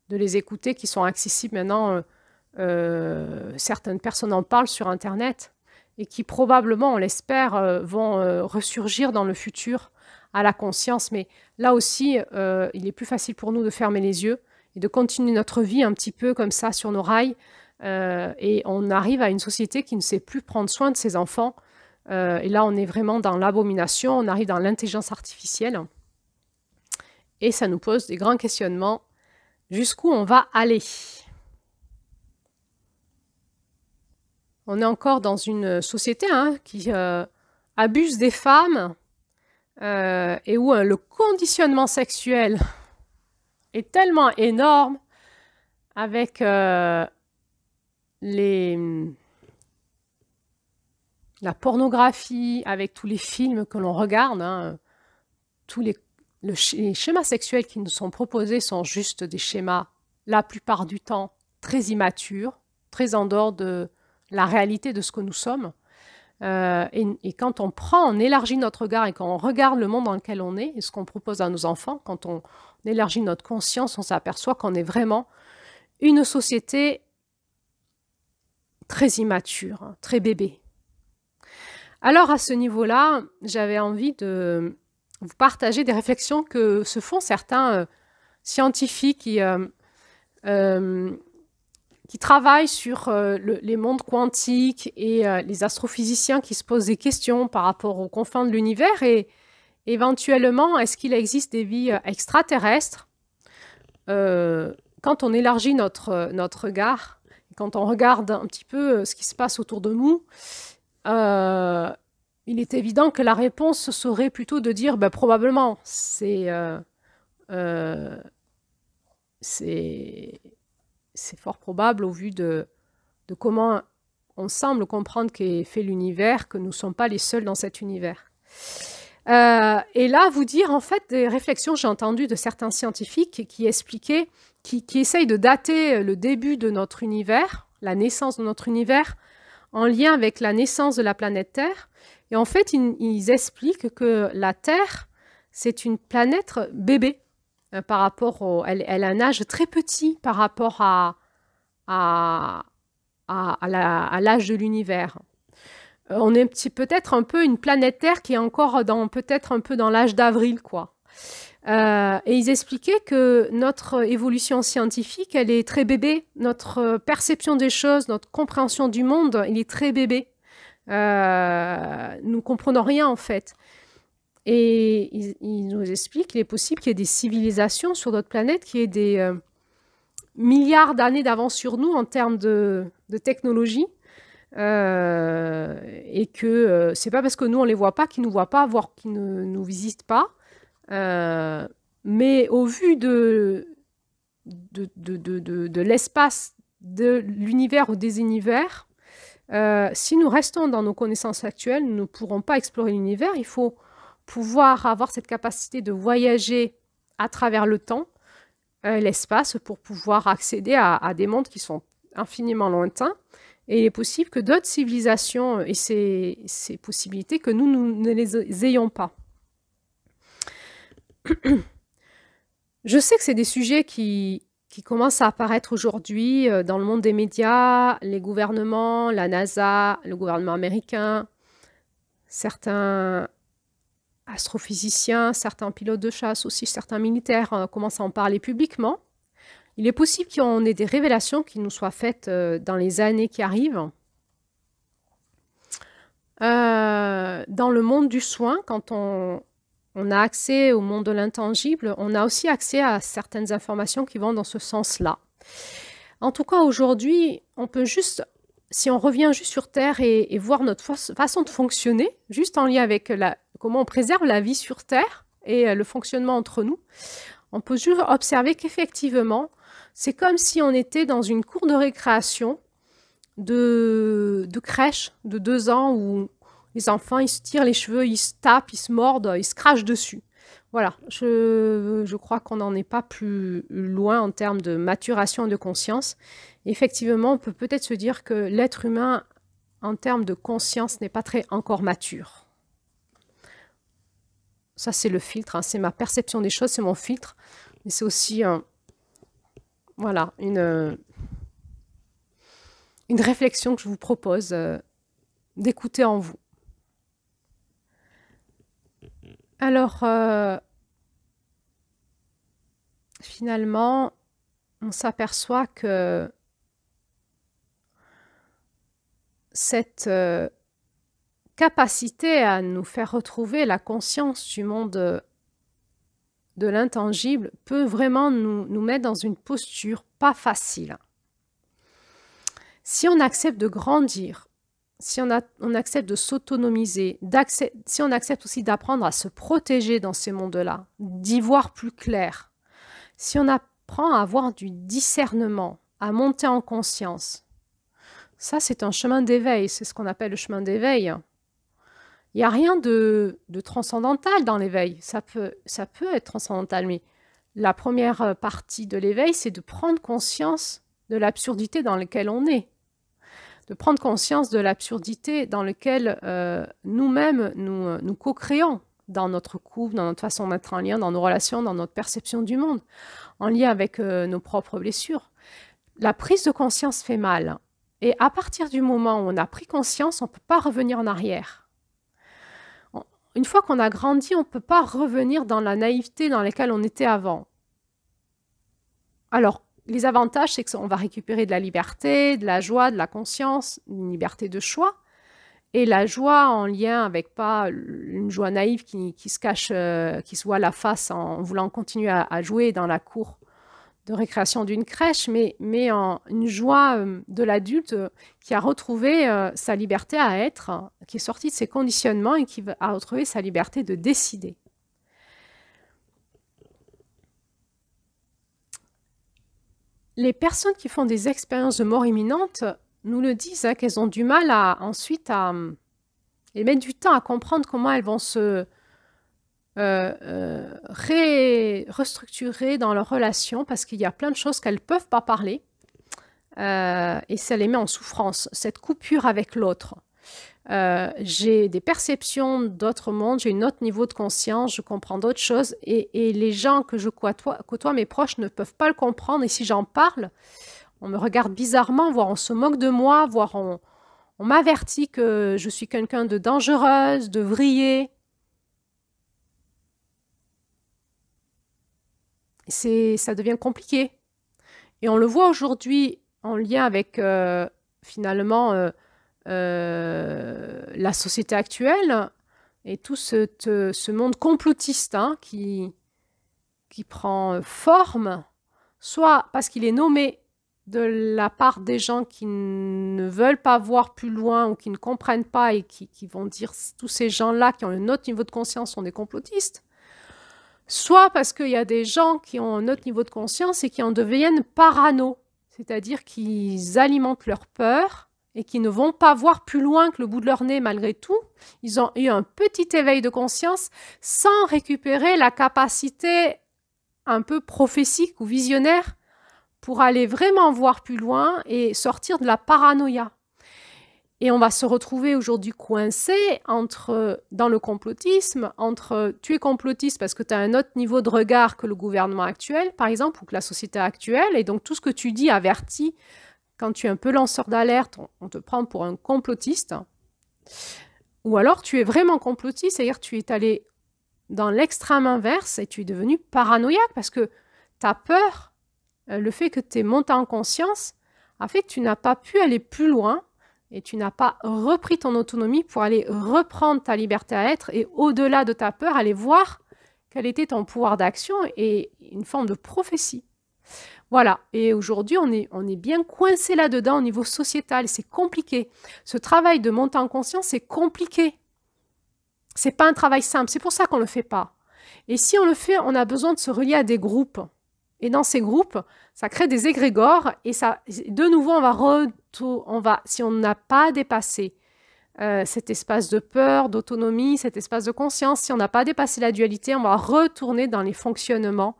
A: de les écouter, qui sont accessibles maintenant. Certaines personnes en parlent sur Internet et qui probablement, on l'espère, vont ressurgir dans le futur à la conscience. Mais là aussi, il est plus facile pour nous de fermer les yeux et de continuer notre vie un petit peu comme ça sur nos rails. Et on arrive à une société qui ne sait plus prendre soin de ses enfants. Et là, on est vraiment dans l'abomination, on arrive dans l'intelligence artificielle. Et ça nous pose des grands questionnements. Jusqu'où on va aller ? On est encore dans une société qui abuse des femmes et où le conditionnement sexuel est tellement énorme avec la pornographie, avec tous les films que l'on regarde, tous les schémas sexuels qui nous sont proposés sont juste des schémas, la plupart du temps, très immatures, très en dehors de la réalité de ce que nous sommes. Et quand on élargit notre regard et quand on regarde le monde dans lequel on est et ce qu'on propose à nos enfants, quand on élargit notre conscience, on s'aperçoit qu'on est vraiment une société très immature, très bébé. Alors à ce niveau-là, j'avais envie de vous partager des réflexions que se font certains scientifiques qui travaillent sur les mondes quantiques et les astrophysiciens qui se posent des questions par rapport aux confins de l'univers et éventuellement, est-ce qu'il existe des vies extraterrestres ? Quand on élargit notre regard, quand on regarde un petit peu ce qui se passe autour de nous, il est évident que la réponse serait plutôt de dire probablement, c'est fort probable au vu de comment on semble comprendre qu'est fait l'univers, que nous ne sommes pas les seuls dans cet univers. Et là, vous dire en fait des réflexions que j'ai entendues de certains scientifiques qui expliquaient, qui essayent de dater le début de notre univers, la naissance de notre univers, en lien avec la naissance de la planète Terre. Et en fait, ils expliquent que la Terre, c'est une planète bébé. Par rapport elle a un âge très petit par rapport à l'âge de l'univers. On est peut-être un peu une planète Terre qui est encore peut-être un peu dans l'âge d'avril, quoi. Et ils expliquaient que notre évolution scientifique, elle est très bébé. Notre perception des choses, notre compréhension du monde, il est très bébé. Nous ne comprenons rien, en fait. Et ils nous expliquent qu'il est possible qu'il y ait des civilisations sur notre planète qui aient des milliards d'années d'avance sur nous en termes de technologie. Et que c'est pas parce que nous on les voit pas qu'ils nous voient pas, voire qu'ils ne nous visitent pas. Mais au vu de l'espace, de l'univers ou des univers, si nous restons dans nos connaissances actuelles, nous ne pourrons pas explorer l'univers. Il faut pouvoir avoir cette capacité de voyager à travers le temps, l'espace, pour pouvoir accéder à des mondes qui sont infiniment lointains. Et il est possible que d'autres civilisations aient ces possibilités que nous ne les ayons pas. Je sais que c'est des sujets qui commencent à apparaître aujourd'hui dans le monde des médias, les gouvernements, la NASA, le gouvernement américain, certains astrophysiciens, certains pilotes de chasse, aussi certains militaires commencent à en parler publiquement. Il est possible qu'on ait des révélations qui nous soient faites dans les années qui arrivent. Dans le monde du soin, quand on a accès au monde de l'intangible, on a aussi accès à certaines informations qui vont dans ce sens-là. En tout cas, aujourd'hui, on peut juste, si on revient juste sur Terre et voir notre façon de fonctionner, juste en lien avec comment on préserve la vie sur Terre et le fonctionnement entre nous, on peut juste observer qu'effectivement, c'est comme si on était dans une cour de récréation de crèche de 2 ans où les enfants, ils se tirent les cheveux, ils se tapent, ils se mordent, ils se crachent dessus. Voilà, je crois qu'on n'en est pas plus loin en termes de maturation et de conscience. Effectivement, on peut peut-être se dire que l'être humain, en termes de conscience, n'est pas très encore mature. Ça, c'est le filtre, hein, c'est ma perception des choses, c'est mon filtre. Mais c'est aussi voilà, une réflexion que je vous propose d'écouter en vous. Alors, finalement, on s'aperçoit que cette capacité à nous faire retrouver la conscience du monde de l'intangible peut vraiment nous mettre dans une posture pas facile. Si on accepte de grandir, si on accepte de s'autonomiser, si on accepte aussi d'apprendre à se protéger dans ces mondes-là, d'y voir plus clair, si on apprend à avoir du discernement, à monter en conscience, ça c'est un chemin d'éveil, c'est ce qu'on appelle le chemin d'éveil. Il n'y a rien de transcendantal dans l'éveil, ça peut être transcendantal, mais la première partie de l'éveil, c'est de prendre conscience de l'absurdité dans laquelle on est. De prendre conscience de l'absurdité dans laquelle nous-mêmes nous co-créons dans notre couple, dans notre façon d'être en lien, dans nos relations, dans notre perception du monde, en lien avec nos propres blessures. La prise de conscience fait mal. Et à partir du moment où on a pris conscience, on ne peut pas revenir en arrière. Une fois qu'on a grandi, on ne peut pas revenir dans la naïveté dans laquelle on était avant. Alors, les avantages, c'est qu'on va récupérer de la liberté, de la joie, de la conscience, une liberté de choix. Et la joie en lien avec pas une joie naïve qui se cache, qui se voit la face en voulant continuer à jouer dans la cour de récréation d'une crèche, mais une joie de l'adulte qui a retrouvé sa liberté à être, qui est sorti de ses conditionnements et qui a retrouvé sa liberté de décider. Les personnes qui font des expériences de mort imminente nous le disent, hein, qu'elles ont du mal ensuite à mettre du temps à comprendre comment elles vont se restructurer dans leur relation parce qu'il y a plein de choses qu'elles ne peuvent pas parler et ça les met en souffrance, cette coupure avec l'autre. J'ai des perceptions d'autres mondes, j'ai un autre niveau de conscience, je comprends d'autres choses et les gens que je côtoie, mes proches, ne peuvent pas le comprendre et si j'en parle, on me regarde bizarrement, voire on se moque de moi, voire on m'avertit que je suis quelqu'un de dangereuse, de vrillée. Ça devient compliqué. Et on le voit aujourd'hui en lien avec finalement la société actuelle et tout ce monde complotiste hein, qui prend forme, soit parce qu'il est nommé de la part des gens qui ne veulent pas voir plus loin ou qui ne comprennent pas et qui vont dire tous ces gens-là qui ont un autre niveau de conscience sont des complotistes, soit parce qu'il y a des gens qui ont un autre niveau de conscience et qui en deviennent parano, c'est-à-dire qu'ils alimentent leur peur et qui ne vont pas voir plus loin que le bout de leur nez malgré tout. Ils ont eu un petit éveil de conscience sans récupérer la capacité un peu prophétique ou visionnaire pour aller vraiment voir plus loin et sortir de la paranoïa. Et on va se retrouver aujourd'hui coincé dans le complotisme, entre tu es complotiste parce que tu as un autre niveau de regard que le gouvernement actuel, par exemple, ou que la société actuelle, et donc tout ce que tu dis avertit. Quand tu es un peu lanceur d'alerte, on te prend pour un complotiste. Ou alors tu es vraiment complotiste, c'est-à-dire tu es allé dans l'extrême inverse et tu es devenu paranoïaque parce que tu as peur. Le fait que tu es monté en conscience a fait que tu n'as pas pu aller plus loin et tu n'as pas repris ton autonomie pour aller reprendre ta liberté à être et au-delà de ta peur, aller voir quel était ton pouvoir d'action et une forme de prophétie. Voilà, et aujourd'hui, on est bien coincé là-dedans au niveau sociétal, c'est compliqué. Ce travail de monter en conscience, c'est compliqué. C'est pas un travail simple, c'est pour ça qu'on ne le fait pas. Et si on le fait, on a besoin de se relier à des groupes. Et dans ces groupes, ça crée des égrégores et ça, de nouveau, si on n'a pas dépassé cet espace de peur, d'autonomie, cet espace de conscience, si on n'a pas dépassé la dualité, on va retourner dans les fonctionnements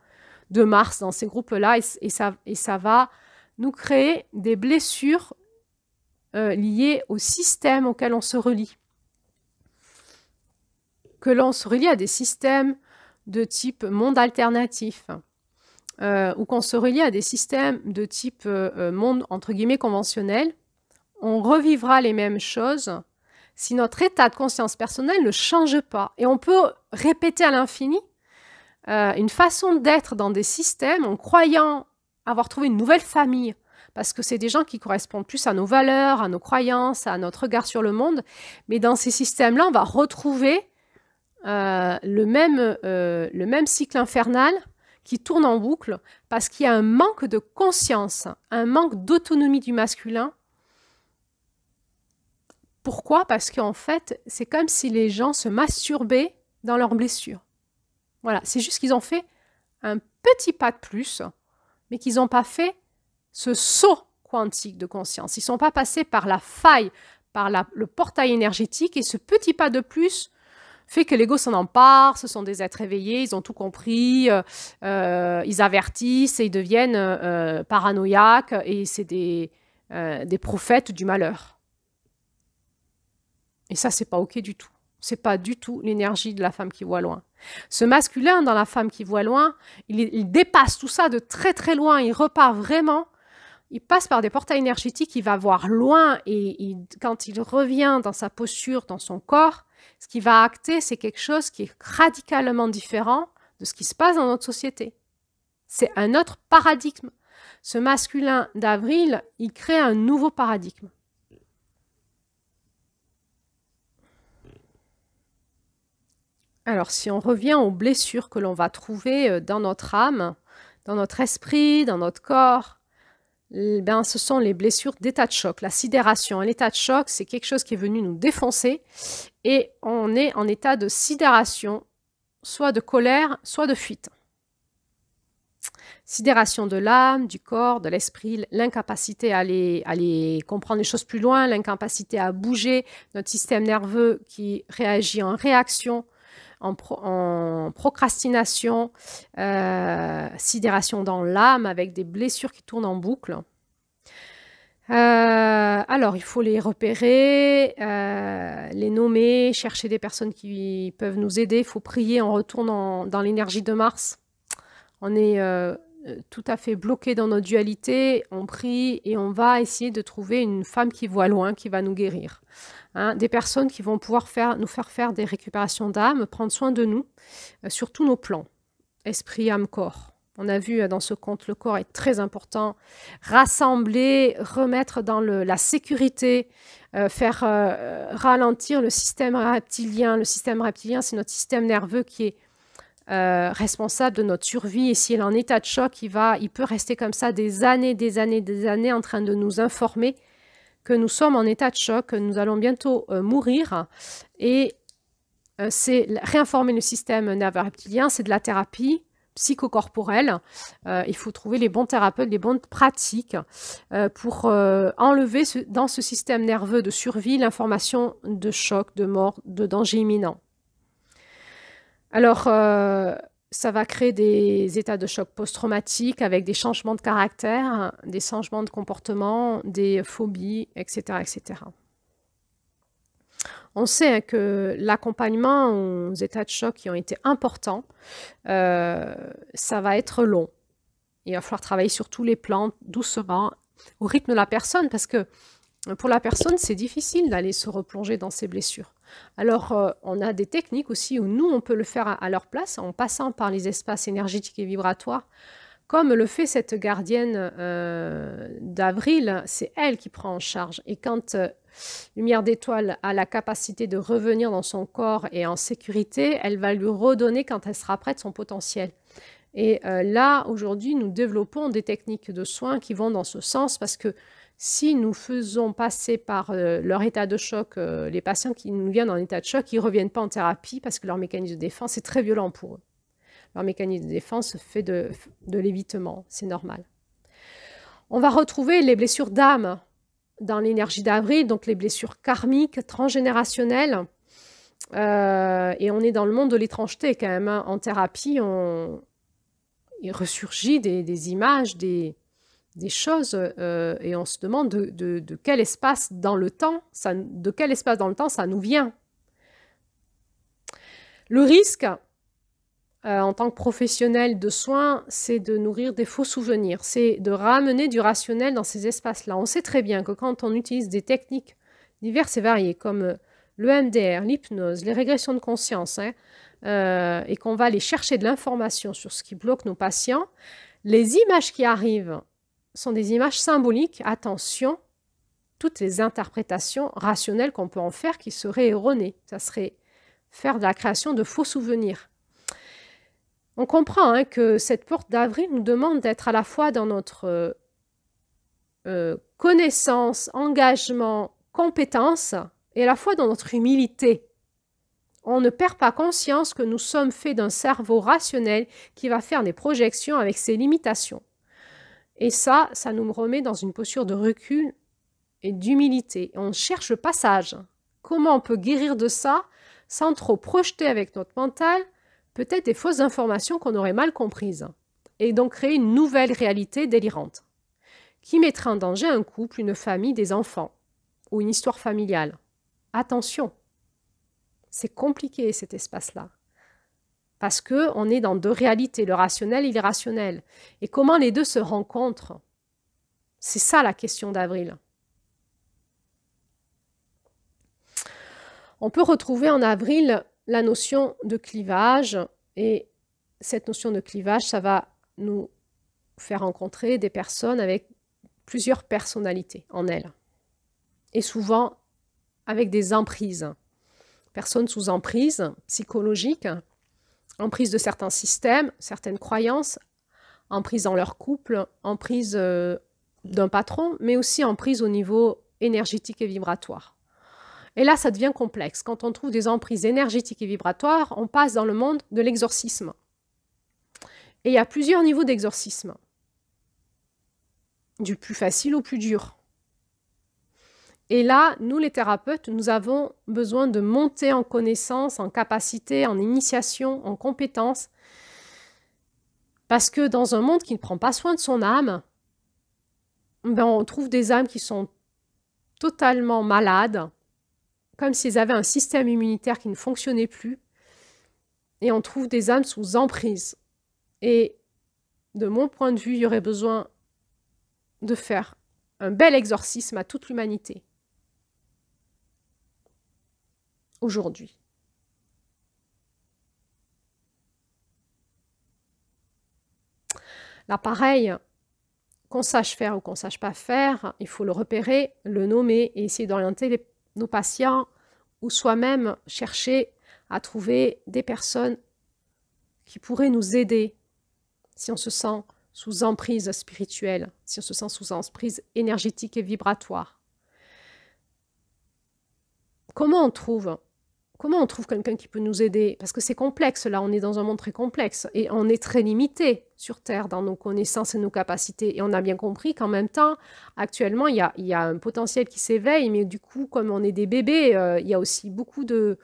A: de Mars dans ces groupes-là et ça va nous créer des blessures liées au système auquel on se relie. Que l'on se relie à des systèmes de type monde alternatif ou qu'on se relie à des systèmes de type monde entre guillemets conventionnel, on revivra les mêmes choses si notre état de conscience personnelle ne change pas. Et on peut répéter à l'infini une façon d'être dans des systèmes en croyant avoir trouvé une nouvelle famille, parce que c'est des gens qui correspondent plus à nos valeurs, à nos croyances, à notre regard sur le monde. Mais dans ces systèmes-là, on va retrouver le même cycle infernal qui tourne en boucle, parce qu'il y a un manque de conscience, un manque d'autonomie du masculin. Pourquoi? Parce qu'en fait, c'est comme si les gens se masturbaient dans leurs blessures. Voilà, c'est juste qu'ils ont fait un petit pas de plus, mais qu'ils n'ont pas fait ce saut quantique de conscience. Ils ne sont pas passés par la faille, par le portail énergétique, et ce petit pas de plus fait que l'ego s'en empare, ce sont des êtres éveillés, ils ont tout compris, ils avertissent et ils deviennent paranoïaques, et c'est des prophètes du malheur. Et ça, c'est pas OK du tout. C'est pas du tout l'énergie de la femme qui voit loin. Ce masculin dans la femme qui voit loin, il dépasse tout ça de très très loin, il repart vraiment, il passe par des portails énergétiques, il va voir loin et quand il revient dans sa posture, dans son corps, ce qui va acter, c'est quelque chose qui est radicalement différent de ce qui se passe dans notre société. C'est un autre paradigme. Ce masculin d'avril, il crée un nouveau paradigme. Alors, si on revient aux blessures que l'on va trouver dans notre âme, dans notre esprit, dans notre corps, ben, ce sont les blessures d'état de choc, la sidération. L'état de choc, c'est quelque chose qui est venu nous défoncer et on est en état de sidération, soit de colère, soit de fuite. Sidération de l'âme, du corps, de l'esprit, l'incapacité à aller comprendre les choses plus loin, l'incapacité à bouger, notre système nerveux qui réagit en réaction, en procrastination, sidération dans l'âme avec des blessures qui tournent en boucle. Alors, il faut les repérer, les nommer, chercher des personnes qui peuvent nous aider. Il faut prier, on retourne dans l'énergie de Mars. On est tout à fait bloqué dans notre dualité, on prie et on va essayer de trouver une femme qui voit loin, qui va nous guérir. Hein, des personnes qui vont pouvoir nous faire faire des récupérations d'âme, prendre soin de nous, sur tous nos plans, esprit, âme, corps. On a vu dans ce conte, le corps est très important. Rassembler, remettre dans la sécurité, faire ralentir le système reptilien. Le système reptilien, c'est notre système nerveux qui est responsable de notre survie. Et s'il est en état de choc, il peut rester comme ça des années en train de nous informer que nous sommes en état de choc, que nous allons bientôt mourir. Et c'est réinformer le système nerveux reptilien, c'est de la thérapie psychocorporelle. Il faut trouver les bons thérapeutes, les bonnes pratiques pour enlever dans ce système nerveux de survie l'information de choc, de mort, de danger imminent. Alors, ça va créer des états de choc post-traumatiques avec des changements de caractère, des changements de comportement, des phobies, etc., etc. On sait hein, que l'accompagnement aux états de choc qui ont été importants, ça va être long. Il va falloir travailler sur tous les plans, doucement, au rythme de la personne, parce que pour la personne, c'est difficile d'aller se replonger dans ses blessures. Alors, on a des techniques aussi où nous, on peut le faire à leur place, en passant par les espaces énergétiques et vibratoires, comme le fait cette gardienne d'Avril, c'est elle qui prend en charge. Et quand Lumière d'étoile a la capacité de revenir dans son corps et en sécurité, elle va lui redonner, quand elle sera prête, son potentiel. Et là, aujourd'hui, nous développons des techniques de soins qui vont dans ce sens parce que si nous faisons passer par leur état de choc, les patients qui nous viennent en état de choc, ils ne reviennent pas en thérapie parce que leur mécanisme de défense est très violent pour eux. Leur mécanisme de défense fait de l'évitement, c'est normal. On va retrouver les blessures d'âme dans l'énergie d'Avril, donc les blessures karmiques, transgénérationnelles. Et on est dans le monde de l'étrangeté quand même. Hein. En thérapie, il ressurgit des images, des choses, et on se demande de quel espace dans le temps, ça nous vient. Le risque, en tant que professionnel de soins, c'est de nourrir des faux souvenirs, c'est de ramener du rationnel dans ces espaces-là. On sait très bien que quand on utilise des techniques diverses et variées, comme le MDR, l'hypnose, les régressions de conscience, hein, et qu'on va aller chercher de l'information sur ce qui bloque nos patients, les images qui arrivent sont des images symboliques. Attention, toutes les interprétations rationnelles qu'on peut en faire qui seraient erronées. Ça serait faire de la création de faux souvenirs. On comprend hein, que cette porte d'Avril nous demande d'être à la fois dans notre connaissance, engagement, compétence, et à la fois dans notre humilité. On ne perd pas conscience que nous sommes faits d'un cerveau rationnel qui va faire des projections avec ses limitations. Et ça nous remet dans une posture de recul et d'humilité. On cherche le passage. Comment on peut guérir de ça sans trop projeter avec notre mental peut-être des fausses informations qu'on aurait mal comprises, et donc créer une nouvelle réalité délirante, qui mettrait en danger un couple, une famille, des enfants, ou une histoire familiale. Attention, c'est compliqué cet espace-là, parce qu'on est dans deux réalités, le rationnel et l'irrationnel. Et comment les deux se rencontrent? C'est ça la question d'Avril. On peut retrouver en Avril la notion de clivage, et cette notion de clivage, ça va nous faire rencontrer des personnes avec plusieurs personnalités en elles, et souvent avec des emprises. Personnes sous emprise psychologique, emprise de certains systèmes, certaines croyances, emprise dans leur couple, emprise d'un patron, mais aussi emprise au niveau énergétique et vibratoire. Et là, ça devient complexe. Quand on trouve des emprises énergétiques et vibratoires, on passe dans le monde de l'exorcisme. Et il y a plusieurs niveaux d'exorcisme. Du plus facile au plus dur. Et là, nous les thérapeutes, nous avons besoin de monter en connaissance, en capacité, en initiation, en compétence. Parce que dans un monde qui ne prend pas soin de son âme, ben on trouve des âmes qui sont totalement malades, comme s'ils avaient un système immunitaire qui ne fonctionnait plus. Et on trouve des âmes sous emprise. Et de mon point de vue, il y aurait besoin de faire un bel exorcisme à toute l'humanité. Aujourd'hui. Là, pareil, qu'on sache faire ou qu'on ne sache pas faire, il faut le repérer, le nommer et essayer d'orienter nos patients ou soi-même chercher à trouver des personnes qui pourraient nous aider si on se sent sous emprise spirituelle, si on se sent sous emprise énergétique et vibratoire. Comment on trouve quelqu'un qui peut nous aider? Parce que c'est complexe, là, on est dans un monde très complexe et on est très limité sur Terre dans nos connaissances et nos capacités. Et on a bien compris qu'en même temps, actuellement, il y a un potentiel qui s'éveille, mais du coup, comme on est des bébés, il y a aussi beaucoup de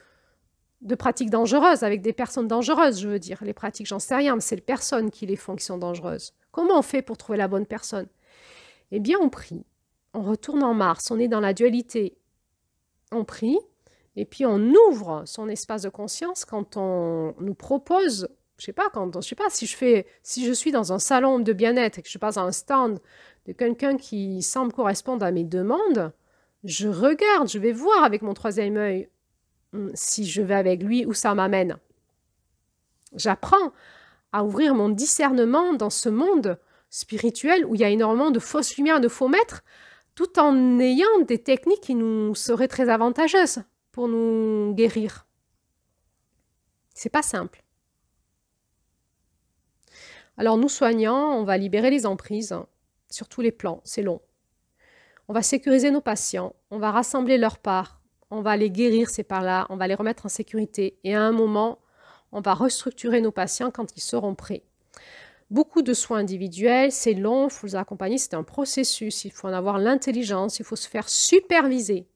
A: de pratiques dangereuses, avec des personnes dangereuses, je veux dire. Les pratiques, j'en sais rien, mais c'est les personnes qui les font qui sont dangereuses. Comment on fait pour trouver la bonne personne? Eh bien, on prie. On retourne en Mars, on est dans la dualité. On prie, et puis on ouvre son espace de conscience quand on nous propose, je sais pas, si je suis dans un salon de bien-être et que je passe à un stand de quelqu'un qui semble correspondre à mes demandes, je regarde, je vais voir avec mon troisième œil si je vais avec lui, où ça m'amène. J'apprends à ouvrir mon discernement dans ce monde spirituel où il y a énormément de fausses lumières, de faux maîtres, tout en ayant des techniques qui nous seraient très avantageuses pour nous guérir. C'est pas simple. Alors nous soignants, on va libérer les emprises sur tous les plans, c'est long. On va sécuriser nos patients, on va rassembler leurs parts, on va les guérir ces parts-là, on va les remettre en sécurité et à un moment, on va restructurer nos patients quand ils seront prêts. Beaucoup de soins individuels, c'est long, il faut les accompagner, c'est un processus, il faut en avoir l'intelligence, il faut se faire superviser.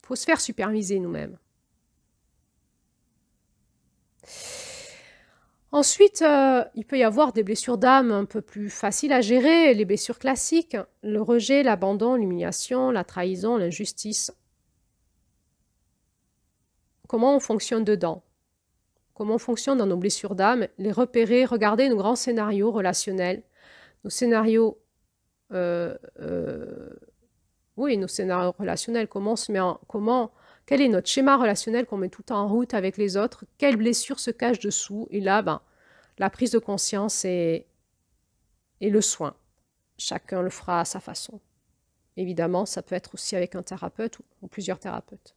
A: Il faut se faire superviser nous-mêmes. Ensuite, il peut y avoir des blessures d'âme un peu plus faciles à gérer, les blessures classiques, le rejet, l'abandon, l'humiliation, la trahison, l'injustice. Comment on fonctionne dedans? Comment on fonctionne dans nos blessures d'âme? Les repérer, regarder nos grands scénarios relationnels, nos scénarios, nos scénarios relationnels, quel est notre schéma relationnel qu'on met tout en route avec les autres, quelles blessures se cachent dessous, et là, la prise de conscience et le soin. Chacun le fera à sa façon. Évidemment, ça peut être aussi avec un thérapeute ou plusieurs thérapeutes.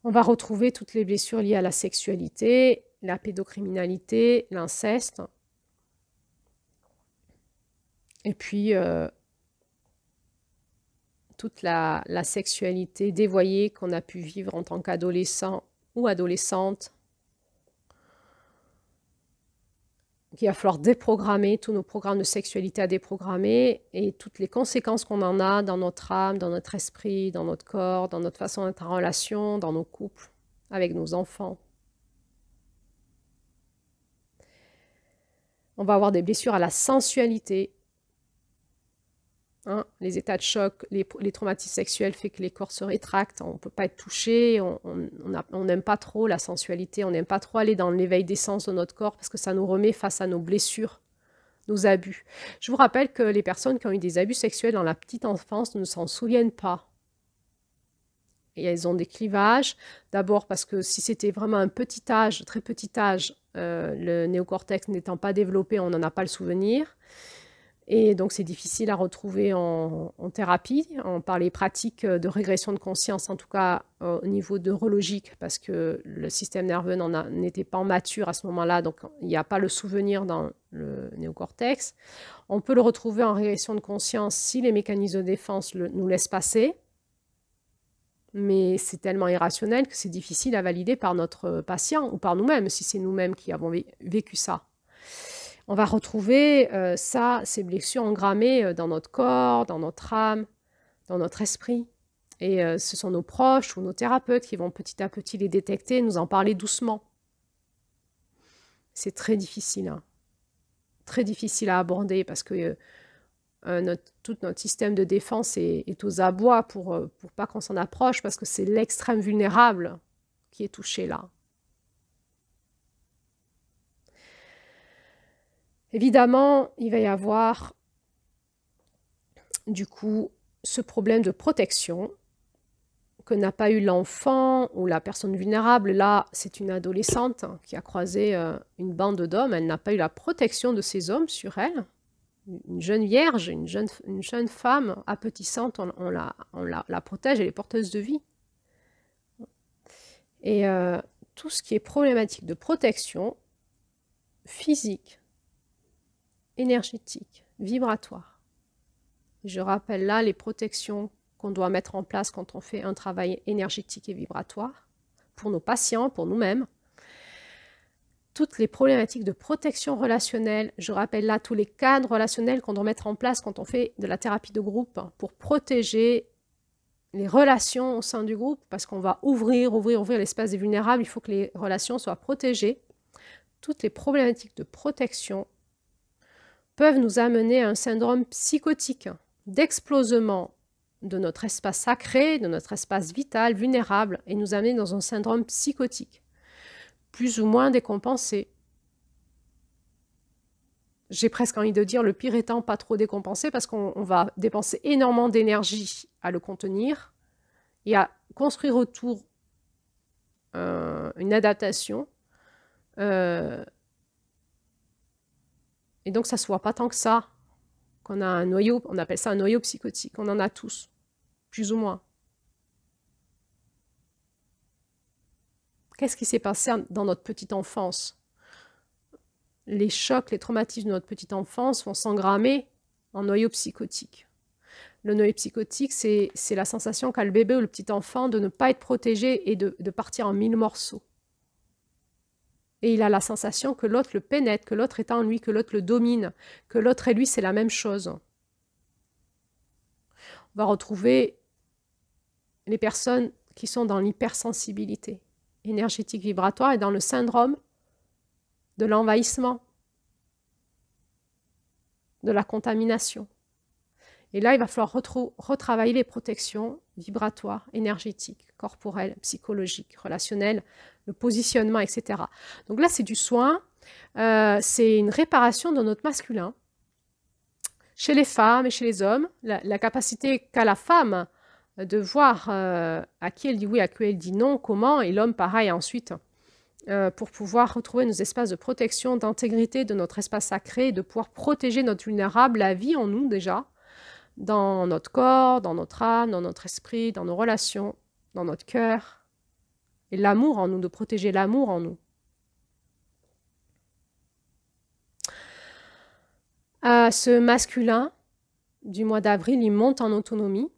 A: On va retrouver toutes les blessures liées à la sexualité, la pédocriminalité, l'inceste. Et puis, toute la sexualité dévoyée qu'on a pu vivre en tant qu'adolescent ou adolescente. Il va falloir déprogrammer tous nos programmes de sexualité à déprogrammer et toutes les conséquences qu'on en a dans notre âme, dans notre esprit, dans notre corps, dans notre façon d'être en relation, dans nos couples, avec nos enfants. On va avoir des blessures à la sensualité. Les états de choc, les traumatismes sexuels font que les corps se rétractent, on ne peut pas être touché, on n'aime pas trop la sensualité, on n'aime pas trop aller dans l'éveil des sens de notre corps parce que ça nous remet face à nos blessures, nos abus. Je vous rappelle que les personnes qui ont eu des abus sexuels dans la petite enfance ne s'en souviennent pas. Et elles ont des clivages, d'abord parce que si c'était vraiment un petit âge, très petit âge, le néocortex n'étant pas développé, on n'en a pas le souvenir. Et donc, c'est difficile à retrouver en thérapie, par les pratiques de régression de conscience, en tout cas au niveau neurologique, parce que le système nerveux n'était pas mature à ce moment-là, donc il n'y a pas le souvenir dans le néocortex. On peut le retrouver en régression de conscience si les mécanismes de défense nous laissent passer, mais c'est tellement irrationnel que c'est difficile à valider par notre patient ou par nous-mêmes, si c'est nous-mêmes qui avons vécu ça. On va retrouver ces blessures engrammées dans notre corps, dans notre âme, dans notre esprit. Et ce sont nos proches ou nos thérapeutes qui vont petit à petit les détecter et nous en parler doucement. C'est très difficile, très difficile à aborder parce que tout notre système de défense est aux abois pour pas qu'on s'en approche parce que c'est l'extrême vulnérable qui est touché là. Évidemment, il va y avoir du coup ce problème de protection que n'a pas eu l'enfant ou la personne vulnérable. Là, c'est une adolescente qui a croisé une bande d'hommes. Elle n'a pas eu la protection de ces hommes sur elle. Une jeune vierge, une jeune femme appétissante, on la protège, elle est porteuse de vie. Et tout ce qui est problématique de protection physique, énergétique, vibratoire. Je rappelle là les protections qu'on doit mettre en place quand on fait un travail énergétique et vibratoire pour nos patients, pour nous-mêmes. Toutes les problématiques de protection relationnelle, je rappelle là tous les cadres relationnels qu'on doit mettre en place quand on fait de la thérapie de groupe pour protéger les relations au sein du groupe, parce qu'on va ouvrir l'espace des vulnérables, il faut que les relations soient protégées. Toutes les problématiques de protection peuvent nous amener à un syndrome psychotique d'explosement de notre espace sacré, de notre espace vital, vulnérable, et nous amener dans un syndrome psychotique, plus ou moins décompensé. J'ai presque envie de dire le pire étant pas trop décompensé, parce qu'on va dépenser énormément d'énergie à le contenir et à construire autour une adaptation. Et donc, ça ne se voit pas tant que ça, qu'on a un noyau, on appelle ça un noyau psychotique. On en a tous, plus ou moins. Qu'est-ce qui s'est passé dans notre petite enfance? Les chocs, les traumatismes de notre petite enfance vont s'engrammer en noyau psychotique. Le noyau psychotique, c'est la sensation qu'a le bébé ou le petit enfant de ne pas être protégé et de partir en 1000 morceaux. Et il a la sensation que l'autre le pénètre, que l'autre est en lui, que l'autre le domine, que l'autre et lui, c'est la même chose. On va retrouver les personnes qui sont dans l'hypersensibilité énergétique vibratoire et dans le syndrome de l'envahissement, de la contamination. Et là, il va falloir retravailler les protections vibratoires, énergétiques, corporelles, psychologiques, relationnelles, le positionnement, etc. Donc là, c'est du soin, c'est une réparation de notre masculin. Chez les femmes et chez les hommes, la capacité qu'a la femme de voir à qui elle dit oui, à qui elle dit non, comment, et l'homme pareil ensuite, pour pouvoir retrouver nos espaces de protection, d'intégrité de notre espace sacré, de pouvoir protéger notre vulnérable, la vie en nous déjà, dans notre corps, dans notre âme, dans notre esprit, dans nos relations, dans notre cœur, et l'amour en nous, de protéger l'amour en nous. Ce masculin du mois d'avril, il monte en autonomie,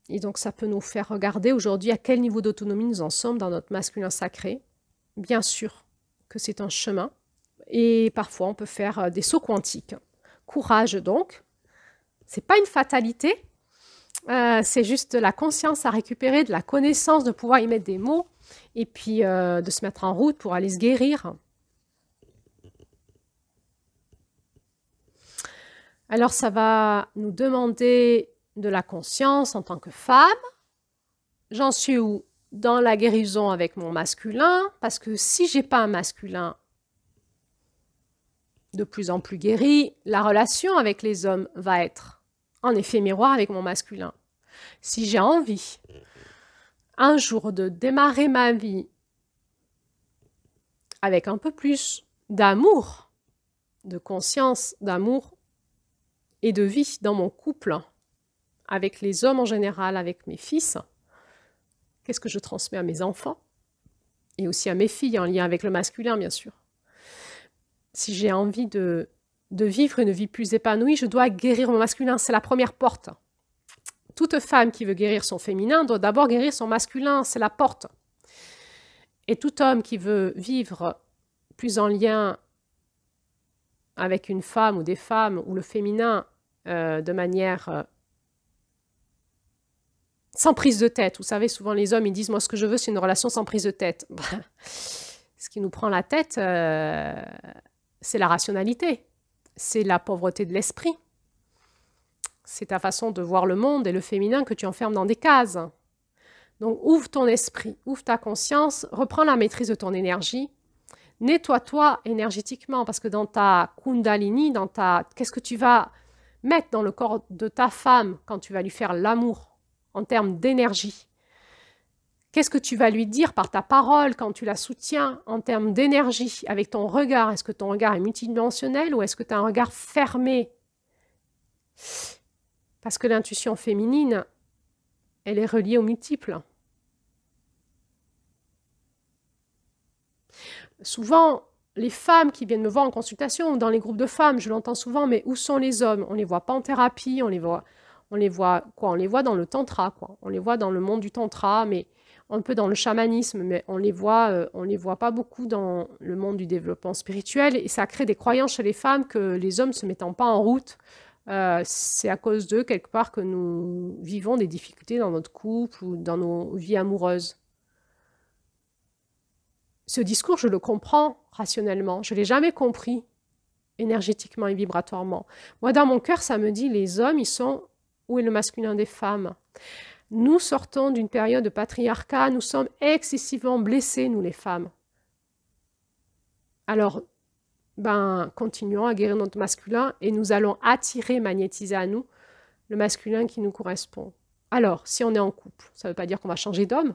A: et donc ça peut nous faire regarder aujourd'hui à quel niveau d'autonomie nous en sommes dans notre masculin sacré. Bien sûr que c'est un chemin, et parfois on peut faire des sauts quantiques. Courage donc. C'est pas une fatalité, c'est juste de la conscience à récupérer, de la connaissance, de pouvoir y mettre des mots, et puis de se mettre en route pour aller se guérir. Alors ça va nous demander de la conscience en tant que femme. J'en suis où? Dans la guérison avec mon masculin, parce que si j'ai pas un masculin de plus en plus guéri, la relation avec les hommes va être en effet miroir avec mon masculin. Si j'ai envie un jour de démarrer ma vie avec un peu plus d'amour, de conscience, d'amour et de vie dans mon couple, avec les hommes en général, avec mes fils, qu'est-ce que je transmets à mes enfants et aussi à mes filles en lien avec le masculin, bien sûr. Si j'ai envie de vivre une vie plus épanouie, je dois guérir mon masculin. C'est la première porte. Toute femme qui veut guérir son féminin doit d'abord guérir son masculin. C'est la porte. Et tout homme qui veut vivre plus en lien avec une femme ou des femmes ou le féminin de manière sans prise de tête. Vous savez, souvent les hommes, ils disent « Moi, ce que je veux, c'est une relation sans prise de tête. » Ce qui nous prend la tête, c'est la rationalité. C'est la pauvreté de l'esprit. C'est ta façon de voir le monde et le féminin que tu enfermes dans des cases. Donc, ouvre ton esprit, ouvre ta conscience, reprends la maîtrise de ton énergie, nettoie-toi énergétiquement, parce que dans ta kundalini, qu'est-ce que tu vas mettre dans le corps de ta femme quand tu vas lui faire l'amour en termes d'énergie? Qu'est-ce que tu vas lui dire par ta parole quand tu la soutiens en termes d'énergie, avec ton regard? Est-ce que ton regard est multidimensionnel ou est-ce que tu as un regard fermé? Parce que l'intuition féminine, elle est reliée au multiple. Souvent, les femmes qui viennent me voir en consultation ou dans les groupes de femmes, je l'entends souvent, mais où sont les hommes? On ne les voit pas en thérapie, on les voit dans le tantra, quoi. On les voit dans le monde du tantra, mais un peu dans le chamanisme, mais on les voit pas beaucoup dans le monde du développement spirituel, et ça crée des croyances chez les femmes que les hommes se mettant pas en route c'est à cause d'eux, quelque part, que nous vivons des difficultés dans notre couple ou dans nos vies amoureuses. Ce discours, je le comprends rationnellement. Je ne l'ai jamais compris énergétiquement et vibratoirement. Moi, dans mon cœur, ça me dit, les hommes, ils sont où est le masculin des femmes? Nous sortons d'une période de patriarcat, nous sommes excessivement blessés, nous les femmes. Alors, continuons à guérir notre masculin et nous allons attirer, magnétiser à nous le masculin qui nous correspond. Alors, si on est en couple, ça ne veut pas dire qu'on va changer d'homme,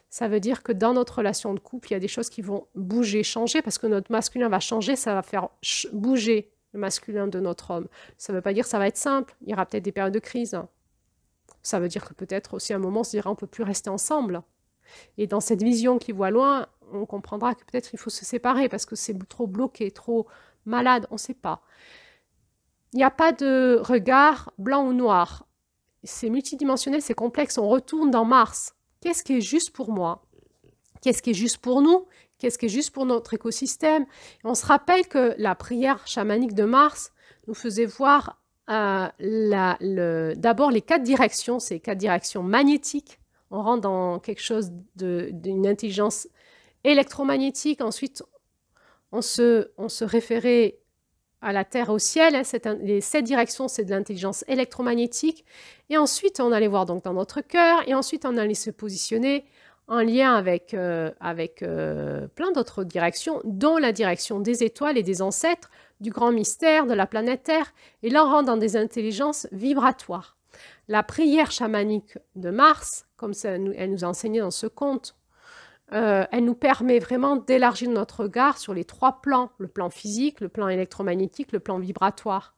A: ça veut dire que dans notre relation de couple, il y a des choses qui vont bouger, changer, parce que notre masculin va changer, ça va faire bouger le masculin de notre homme. Ça ne veut pas dire que ça va être simple, il y aura peut-être des périodes de crise. Ça veut dire que peut-être aussi à un moment, on se dira on ne peut plus rester ensemble. Et dans cette vision qui voit loin, on comprendra que peut-être il faut se séparer parce que c'est trop bloqué, trop malade, on ne sait pas. Il n'y a pas de regard blanc ou noir. C'est multidimensionnel, c'est complexe. On retourne dans Mars. Qu'est-ce qui est juste pour moi? Qu'est-ce qui est juste pour nous? Qu'est-ce qui est juste pour notre écosystème? Et on se rappelle que la prière chamanique de Mars nous faisait voir d'abord les 4 directions, ces 4 directions magnétiques. On rentre dans quelque chose d'une intelligence électromagnétique. Ensuite, on se référait à la Terre, au ciel. Les 7 directions, c'est de l'intelligence électromagnétique. Et ensuite, on allait voir donc dans notre cœur. Et ensuite, on allait se positionner en lien avec plein d'autres directions, dont la direction des étoiles et des ancêtres, du grand mystère de la planète Terre. Et là, on rentre dans des intelligences vibratoires. La prière chamanique de Mars, comme elle nous a enseigné dans ce conte, elle nous permet vraiment d'élargir notre regard sur les 3 plans, le plan physique, le plan électromagnétique, le plan vibratoire.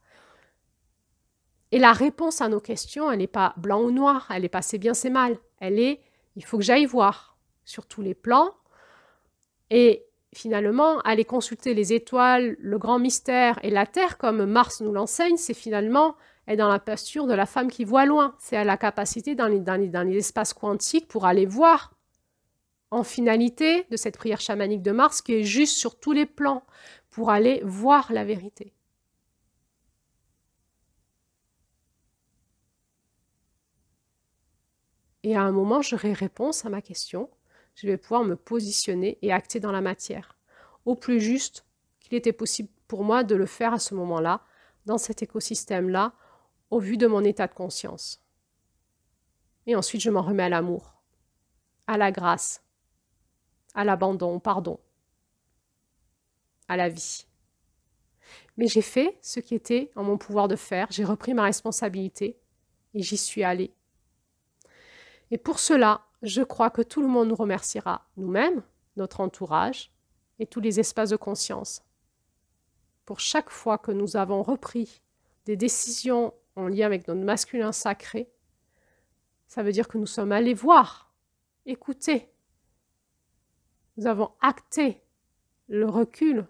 A: Et la réponse à nos questions, elle n'est pas blanc ou noir, elle n'est pas c'est bien, c'est mal. Elle est, il faut que j'aille voir sur tous les plans et finalement, aller consulter les étoiles, le grand mystère et la Terre, comme Mars nous l'enseigne, c'est finalement être dans la posture de la femme qui voit loin. C'est à la capacité dans les espaces quantiques pour aller voir en finalité de cette prière chamanique de Mars qui est juste sur tous les plans pour aller voir la vérité. Et à un moment, j'aurai réponse à ma question. Je vais pouvoir me positionner et acter dans la matière, au plus juste qu'il était possible pour moi de le faire à ce moment-là, dans cet écosystème-là, au vu de mon état de conscience. Et ensuite, je m'en remets à l'amour, à la grâce, à l'abandon, au pardon, à la vie. Mais j'ai fait ce qui était en mon pouvoir de faire, j'ai repris ma responsabilité et j'y suis allée. Et pour cela, je crois que tout le monde nous remerciera, nous-mêmes, notre entourage et tous les espaces de conscience. Pour chaque fois que nous avons repris des décisions en lien avec notre masculin sacré, ça veut dire que nous sommes allés voir, écouter. Nous avons acté le recul,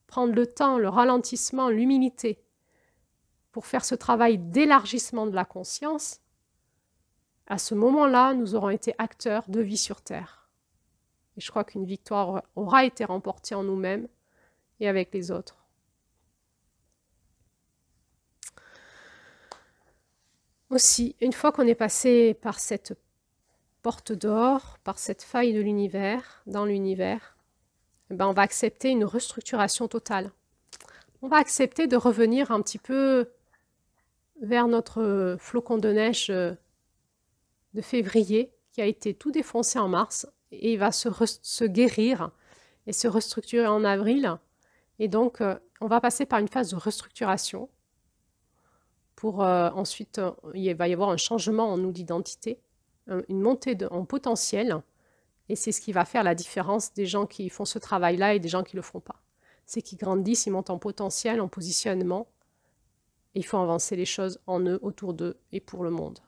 A: prendre le temps, le ralentissement, l'humilité pour faire ce travail d'élargissement de la conscience. À ce moment-là, nous aurons été acteurs de vie sur Terre. Et je crois qu'une victoire aura été remportée en nous-mêmes et avec les autres. Aussi, une fois qu'on est passé par cette porte d'or, par cette faille de l'univers, dans l'univers, on va accepter une restructuration totale. On va accepter de revenir un petit peu vers notre flocon de neige de février qui a été tout défoncé en mars et il va se guérir et se restructurer en avril. Et donc, on va passer par une phase de restructuration pour ensuite, il va y avoir un changement en nous d'identité, une montée en potentiel. Et c'est ce qui va faire la différence des gens qui font ce travail-là et des gens qui ne le font pas. C'est qu'ils grandissent, ils montent en potentiel, en positionnement. Et il faut avancer les choses en eux, autour d'eux et pour le monde.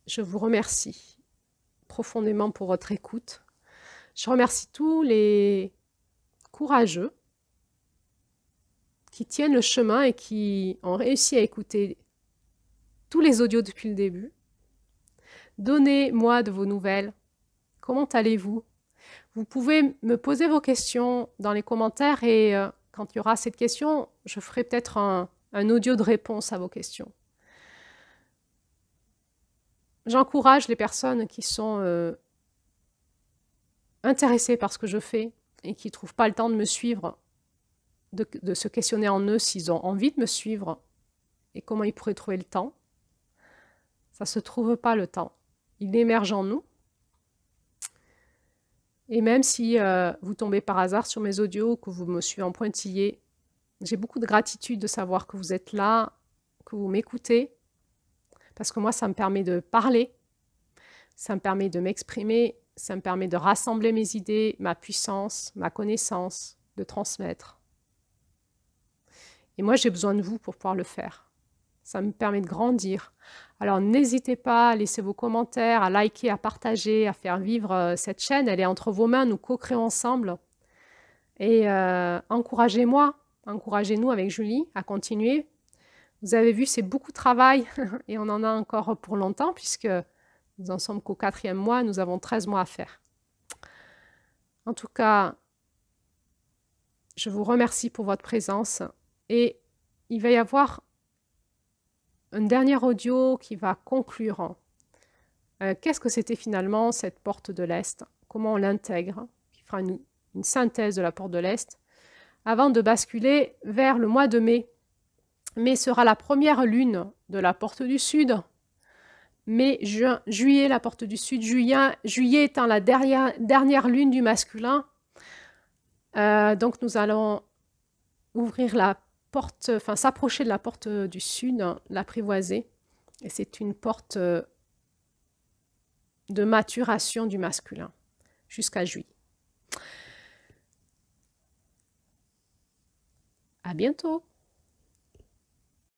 A: Je vous remercie profondément pour votre écoute. Je remercie tous les courageux qui tiennent le chemin et qui ont réussi à écouter tous les audios depuis le début. Donnez-moi de vos nouvelles. Comment allez-vous? Vous pouvez me poser vos questions dans les commentaires et quand il y aura cette question, je ferai peut-être un audio de réponse à vos questions. J'encourage les personnes qui sont intéressées par ce que je fais et qui ne trouvent pas le temps de me suivre, de se questionner en eux s'ils ont envie de me suivre et comment ils pourraient trouver le temps. Ça ne se trouve pas le temps. Il émerge en nous. Et même si vous tombez par hasard sur mes audios, que vous me suivez en pointillé, j'ai beaucoup de gratitude de savoir que vous êtes là, que vous m'écoutez, parce que moi, ça me permet de parler, ça me permet de m'exprimer, ça me permet de rassembler mes idées, ma puissance, ma connaissance, de transmettre. Et moi, j'ai besoin de vous pour pouvoir le faire. Ça me permet de grandir. Alors, n'hésitez pas à laisser vos commentaires, à liker, à partager, à faire vivre cette chaîne. Elle est entre vos mains, nous co-créons ensemble. Et encouragez-moi, encouragez-nous avec Julie à continuer. Vous avez vu, c'est beaucoup de travail et on en a encore pour longtemps puisque nous en sommes qu'au 4e mois, nous avons 13 mois à faire. En tout cas, je vous remercie pour votre présence et il va y avoir un dernier audio qui va conclure. Qu'est-ce que c'était finalement cette porte de l'Est? Comment on l'intègre? Qui fera une synthèse de la porte de l'Est avant de basculer vers le mois de mai. Mai sera la première lune de la porte du Sud. Mai, juin, juillet, la porte du Sud. Juillet étant la dernière lune du masculin. Donc nous allons ouvrir la porte, enfin s'approcher de la porte du Sud, l'apprivoiser. Et c'est une porte de maturation du masculin jusqu'à juillet. À bientôt!